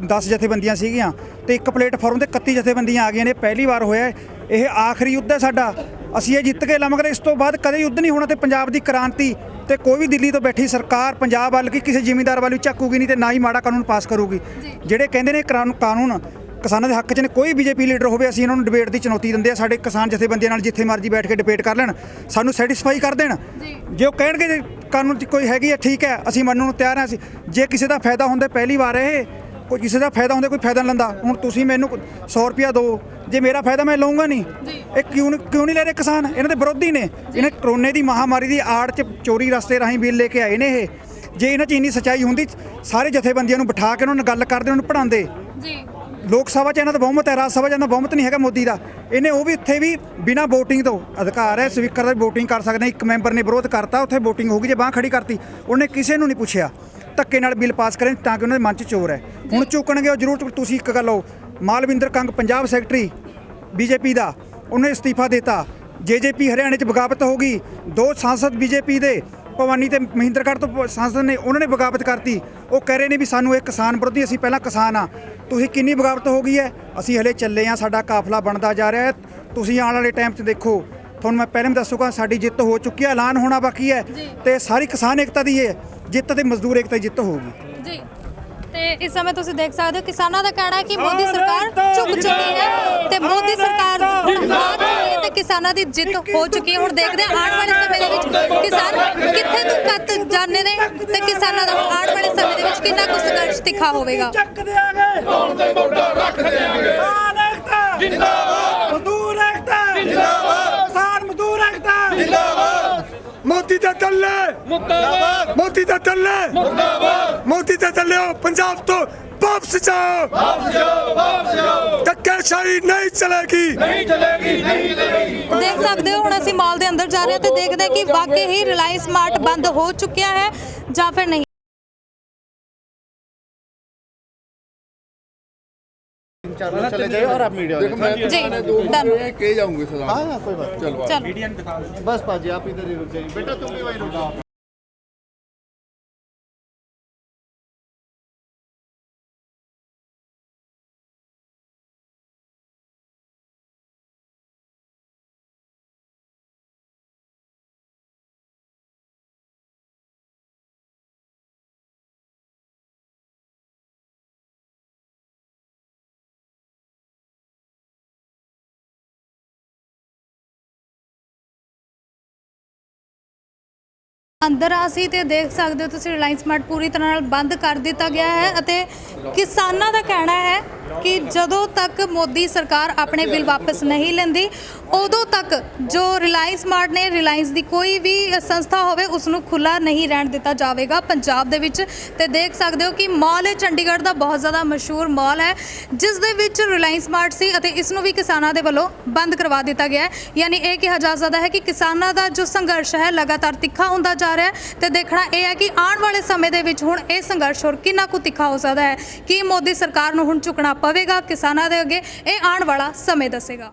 10 ਜਥੇਬੰਦੀਆਂ ਸੀਗੀਆਂ ਤੇ ਇੱਕ ਪਲੇਟਫਾਰਮ ਤੇ 31 ਜਥੇਬੰਦੀਆਂ ਆ ਗਈਆਂ ਨੇ। ਪਹਿਲੀ ਵਾਰ ਹੋਇਆ, ਇਹ ਆਖਰੀ ਯੁੱਧ ਹੈ ਸਾਡਾ। ਅਸੀਂ ਇਹ ਜਿੱਤ ਕੇ ਲਵਾਂਗੇ, ਇਸ ਤੋਂ ਬਾਅਦ ਕਦੇ ਯੁੱਧ ਨਹੀਂ ਹੋਣਾ। ਤੇ ਪੰਜਾਬ ਦੀ ਕ੍ਰਾਂਤੀ ਤੇ ਕੋਈ ਵੀ ਦਿੱਲੀ ਤੋਂ ਬੈਠੀ ਸਰਕਾਰ ਪੰਜਾਬ ਵੱਲ ਕਿਸੇ ਜ਼ਿਮੀਂਦਾਰ ਵੱਲ ਝਾਕੂਗੀ ਨਹੀਂ ਤੇ ਨਾ ਹੀ ਮਾੜਾ ਕਾਨੂੰਨ ਪਾਸ ਕਰੂਗੀ। ਜਿਹੜੇ ਕਹਿੰਦੇ ਨੇ ਕਾਨੂੰਨ ਕਿਸਾਨਾਂ ਦੇ ਹੱਕ 'ਚ ਨੇ। ਕੋਈ ਬੀਜੇਪੀ ਲੀਡਰ ਹੋਵੇ, ਅਸੀਂ ਇਹਨਾਂ ਨੂੰ ਡਿਬੇਟ ਦੀ ਚੁਣੌਤੀ ਦਿੰਦੇ ਆ। ਸਾਡੇ ਕਿਸਾਨ ਜਥੇਬੰਦੀਆਂ ਨਾਲ ਜਿੱਥੇ ਮਰਜ਼ੀ ਬੈਠ ਕੇ ਡਿਬੇਟ ਕਰ ਲੈਣ, ਸਾਨੂੰ ਸੈਟੀਸਫਾਈ ਕਰ ਦੇਣ। ਜੇ ਉਹ ਕਹਿਣਗੇ ਕਾਨੂੰਨ 'ਚ ਕੋਈ ਹੈਗੀ ਹੈ, ਠੀਕ ਹੈ, ਅਸੀਂ ਮੰਨਣ ਨੂੰ ਤਿਆਰ ਹਾਂ। ਅਸੀਂ ਜੇ ਕਿਸੇ ਦਾ ਫਾਇਦਾ ਹੁੰਦਾ, ਪਹਿਲੀ ਵਾਰ ਇਹ ਕੋਈ ਕਿਸੇ ਦਾ ਫਾਇਦਾ ਹੁੰਦਾ, ਕੋਈ ਫਾਇਦਾ ਨਹੀਂ ਲੈਂਦਾ। ਹੁਣ ਤੁਸੀਂ ਮੈਨੂੰ 100 ਰੁਪਿਆ ਦਿਓ, ਜੇ ਮੇਰਾ ਫਾਇਦਾ ਮੈਂ ਲਊਂਗਾ ਨਹੀਂ। ਇਹ ਕਿਉਂ ਨਹੀਂ ਲੈ ਰਹੇ ਕਿਸਾਨ? ਇਹਨਾਂ ਦੇ ਵਿਰੋਧੀ ਨੇ। ਇਹਨੇ ਕਰੋਨੇ ਦੀ ਮਹਾਮਾਰੀ ਦੀ ਆੜ 'ਚ ਚੋਰੀ ਰਸਤੇ ਰਾਹੀਂ ਬਿੱਲ ਲੈ ਕੇ ਆਏ ਨੇ ਇਹ। ਜੇ ਇਹਨਾਂ 'ਚ ਇੰਨੀ ਸੱਚਾਈ ਹੁੰਦੀ, ਸਾਰੇ ਜਥੇਬੰਦੀਆਂ ਨੂੰ ਬਿਠਾ ਕੇ ਉਹਨਾਂ ਨਾਲ ਗੱਲ ਕਰਦੇ, ਉਹਨਾਂ ਨੂੰ ਪੜ੍ਹਾਉਂਦੇ। ਲੋਕ ਸਭਾ 'ਚ ਇਹਨਾਂ ਦਾ ਬਹੁਮਤ ਹੈ, ਰਾਜ ਸਭਾ 'ਚ ਇਹਨਾਂ ਦਾ ਬਹੁਮਤ ਨਹੀਂ ਹੈਗਾ ਮੋਦੀ ਦਾ। ਇਹਨੇ ਉਹ ਵੀ ਇੱਥੇ ਵੀ ਬਿਨਾਂ ਵੋਟਿੰਗ ਤੋਂ ਅਧਿਕਾਰ ਹੈ, ਸਪੀਕਰ ਦਾ ਵੋਟਿੰਗ ਕਰ ਸਕਦੇ। ਇੱਕ ਮੈਂਬਰ ਨੇ ਵਿਰੋਧ ਕਰਤਾ, ਉੱਥੇ ਵੋਟਿੰਗ ਹੋ ਗਈ, ਜੇ ਬਾਂਹ ਖੜੀ ਕਰਤੀ, ਉਹਨੇ ਕਿਸੇ ਨੂੰ ਨਹੀਂ ਪੁੱਛਿਆ। ਧੱਕੇ ਨਾਲ ਬਿੱਲ ਪਾਸ ਕਰੇ ਤਾਂ ਕਿ ਉਹਨਾਂ ਦੇ ਮਨ 'ਚ ਚੋਰ ਹੈ। ਹੁਣ ਚੁੱਕਣਗੇ ਉਹ ਜ਼ਰੂਰ। ਤੁਸੀਂ ਇੱਕ ਗੱਲ ਹੋ, ਮਾਲਵਿੰਦਰ ਕੰਗ ਪੰਜਾਬ ਸੈਕਟਰੀ ਬੀਜੇਪੀ ਦਾ, ਉਹਨੇ ਅਸਤੀਫਾ ਦਿੱਤਾ। ਜੇਜੇਪੀ ਹਰਿਆਣੇ 'ਚ ਬਗਾਵਤ ਹੋ ਗਈ। 2 ਸਾਂਸਦ ਬੀਜੇਪੀ ਦੇ ਭਵਾਨੀ ਤੇ ਮਹਿੰਦਰਗੜ੍ਹ ਤੋਂ ਸਾਂਸਦ ਨੇ, ਉਹਨਾਂ ਨੇ ਬਗਾਵਤ ਕਰਤੀ। ਉਹ ਕਹਿ ਰਹੇ ਨੇ ਵੀ ਸਾਨੂੰ ਇਹ ਕਿਸਾਨ ਵਿਰੋਧੀ, ਅਸੀਂ ਪਹਿਲਾਂ ਕਿਸਾਨ ਆ। ਤੁਸੀਂ ਕਿੰਨੀ ਬਗਾਵਤ ਹੋ ਗਈ ਹੈ? ਅਸੀਂ ਹਲੇ ਚੱਲੇ ਆ, ਸਾਡਾ ਕਾਫਲਾ ਬਣਦਾ ਜਾ ਰਿਹਾ ਹੈ। ਤੁਸੀਂ ਆਉਣ ਵਾਲੇ ਟਾਈਮ 'ਚ ਦੇਖੋ, ਤੁਹਾਨੂੰ ਮੈਂ ਪਹਿਲਾਂ ਵੀ ਦੱਸੂਗਾ, ਸਾਡੀ ਜਿੱਤ ਹੋ ਚੁੱਕੀ ਹੈ, ਐਲਾਨ ਹੋਣਾ ਬਾਕੀ ਹੈ। ਤੇ ਸਾਰੀ ਕਿਸਾਨ ਏਕਤਾ ਦੀ ਇਹ ਜਿੱਤ ਤੇ ਮਜ਼ਦੂਰ ਏਕਤਾ ਦੀ ਜਿੱਤ ਹੋਊਗੀ ਜੀ। ਤੇ ਇਸ ਸਮੇਂ ਤੁਸੀਂ ਦੇਖ ਸਕਦੇ ਹੋ ਕਿਸਾਨਾਂ ਦਾ ਕਹਿਣਾ ਹੈ ਕਿ ਮੋਦੀ ਸਰਕਾਰ ਝੁਕ ਚੁੱਕੀ ਹੈ ਤੇ ਮੋਦੀ ਸਰਕਾਰ ਹੁਣ ਹਾਰ ਚੁੱਕੀ ਹੈ ਤੇ ਕਿਸਾਨਾਂ ਦੀ ਜਿੱਤ ਹੋ ਚੁੱਕੀ ਹੈ। ਹੁਣ ਦੇਖਦੇ ਹਾਂ ਆਉਣ ਵਾਲੇ ਸਮੇਂ ਦੇ ਵਿੱਚ ਕਿਸਾਨ ਕਿੱਥੇ ਤੋਂ ਕੱਤ ਜਾਣੇ ਨੇ ਤੇ ਕਿਸਾਨਾਂ ਦਾ ਆਉਣ ਵਾਲੇ ਸਮੇਂ ਦੇ ਵਿੱਚ ਕਿੰਨਾ ਕੁ ਸੰਘਰਸ਼ ਤਿੱਖਾ ਹੋਵੇਗਾ। ਚੱਕ ਦਿਆਂਗੇ, ਕੌਣ ਦੇ ਮੋਢਾ ਰੱਖ ਦਿਆਂਗੇ। ਕਿਸਾਨ ਏਕਤਾ ਜਿੰਦਾਬਾਦ, ਮਜ਼ਦੂਰ ਏਕਤਾ ਜਿੰਦਾਬਾਦ, ਕਿਸਾਨ ਮਜ਼ਦੂਰ ਏਕਤਾ ਜਿੰਦਾਬਾਦ। ਮੋਦੀ ਦਾ ਦੱਲੇ ਮੁਰਦਾਬਾਦ, ਮੋਦੀ ਦਾ ਦੱਲੇ ਮੁਰਦਾਬਾਦ, ਮੋਦੀ ਦਾ ਦੱਲੇ ਪੰਜਾਬ ਤੋਂ ਵਾਪਸ ਜਾਓ, ਵਾਪਸ ਜਾਓ, ਵਾਪਸ ਜਾਓ। ਧੱਕੇਸ਼ਾਹੀ ਨਹੀਂ ਚਲੇਗੀ, ਨਹੀਂ ਚਲੇਗੀ, ਨਹੀਂ ਚਲੇਗੀ। ਦੇਖ ਸਕਦੇ ਹੋ ਹੁਣ ਅਸੀਂ ਮਾਲ ਦੇ ਅੰਦਰ ਜਾ ਰਹੇ ਹਾਂ ਤੇ ਦੇਖਦੇ ਹਾਂ ਕਿ ਵਾਕਈ ਹੀ ਰਿਲਾਇੰਸ ਮਾਰਟ ਬੰਦ ਹੋ ਚੁੱਕਿਆ ਹੈ ਜਾਂ ਫਿਰ ਨਹੀਂ। चले जाइए और आप मीडिया देखो, मैं जी, डन। के जाऊंगी सलाम। हाँ कोई बात, चलो चलो। मीडिया दिखा दो बस पाजी, आप इधर ही रुक जाइए। बेटा तुम भी वहीं रुक जाओ। ਅੰਦਰ ਅਸੀਂ ਤੇ ਦੇਖ ਸਕਦੇ ਹੋ ਤੁਸੀਂ ਰਿਲਾਇੰਸ ਮਾਰਟ ਪੂਰੀ ਤਰ੍ਹਾਂ ਨਾਲ ਬੰਦ ਕਰ ਦਿੱਤਾ ਗਿਆ ਹੈ ਅਤੇ ਕਿਸਾਨਾਂ ਦਾ ਕਹਿਣਾ ਹੈ ਕਿ ਜਦੋਂ ਤੱਕ ਮੋਦੀ ਸਰਕਾਰ ਆਪਣੇ ਬਿੱਲ ਵਾਪਸ ਨਹੀਂ ਲੈਂਦੀ ਉਦੋਂ ਤੱਕ ਜੋ ਰਿਲਾਇੰਸ ਮਾਰਟ ਨੇ, ਰਿਲਾਇੰਸ ਦੀ ਕੋਈ ਵੀ ਸੰਸਥਾ ਹੋਵੇ, ਉਸ ਨੂੰ ਖੁੱਲਾ ਨਹੀਂ ਰਹਿਣ ਦਿੱਤਾ ਜਾਵੇਗਾ ਪੰਜਾਬ ਦੇ ਵਿੱਚ। ਤੇ ਦੇਖ ਸਕਦੇ ਹੋ ਕਿ ਮਾਲ ਚੰਡੀਗੜ੍ਹ ਦਾ ਬਹੁਤ ਜ਼ਿਆਦਾ ਮਸ਼ਹੂਰ ਮਾਲ ਹੈ ਜਿਸ ਦੇ ਵਿੱਚ ਰਿਲਾਇੰਸ ਮਾਰਟ ਸੀ ਅਤੇ ਇਸ ਨੂੰ ਵੀ ਕਿਸਾਨਾਂ ਦੇ ਵੱਲੋਂ ਬੰਦ ਕਰਵਾ ਦਿੱਤਾ ਗਿਆ ਹੈ। ਯਾਨੀ ਇਹ ਕਿਹਾ ਜਾ ਸਕਦਾ ਹੈ ਕਿ ਕਿਸਾਨਾਂ ਦਾ ਜੋ ਸੰਘਰਸ਼ ਹੈ ਲਗਾਤਾਰ ਤਿੱਖਾ ਹੁੰਦਾ ਜਾ ਰਿਹਾ ਹੈ ਤੇ ਦੇਖਣਾ ਇਹ ਹੈ ਕਿ ਆਉਣ ਵਾਲੇ ਸਮੇਂ ਦੇ ਵਿੱਚ ਹੁਣ ਇਹ ਸੰਘਰਸ਼ ਹੋਰ ਕਿੰਨਾ ਕੁ ਤਿੱਖਾ ਹੋ ਸਕਦਾ ਹੈ। ਕਿ ਮੋਦੀ ਸਰਕਾਰ ਨੂੰ ਹੁਣ ਝੁਕਣਾ ਪਵੇਗਾ ਕਿਸਾਨਾਂ ਦੇ ਅੱਗੇ, ਇਹ ਆਉਣ ਵਾਲਾ ਸਮੇਂ ਦੱਸੇਗਾ।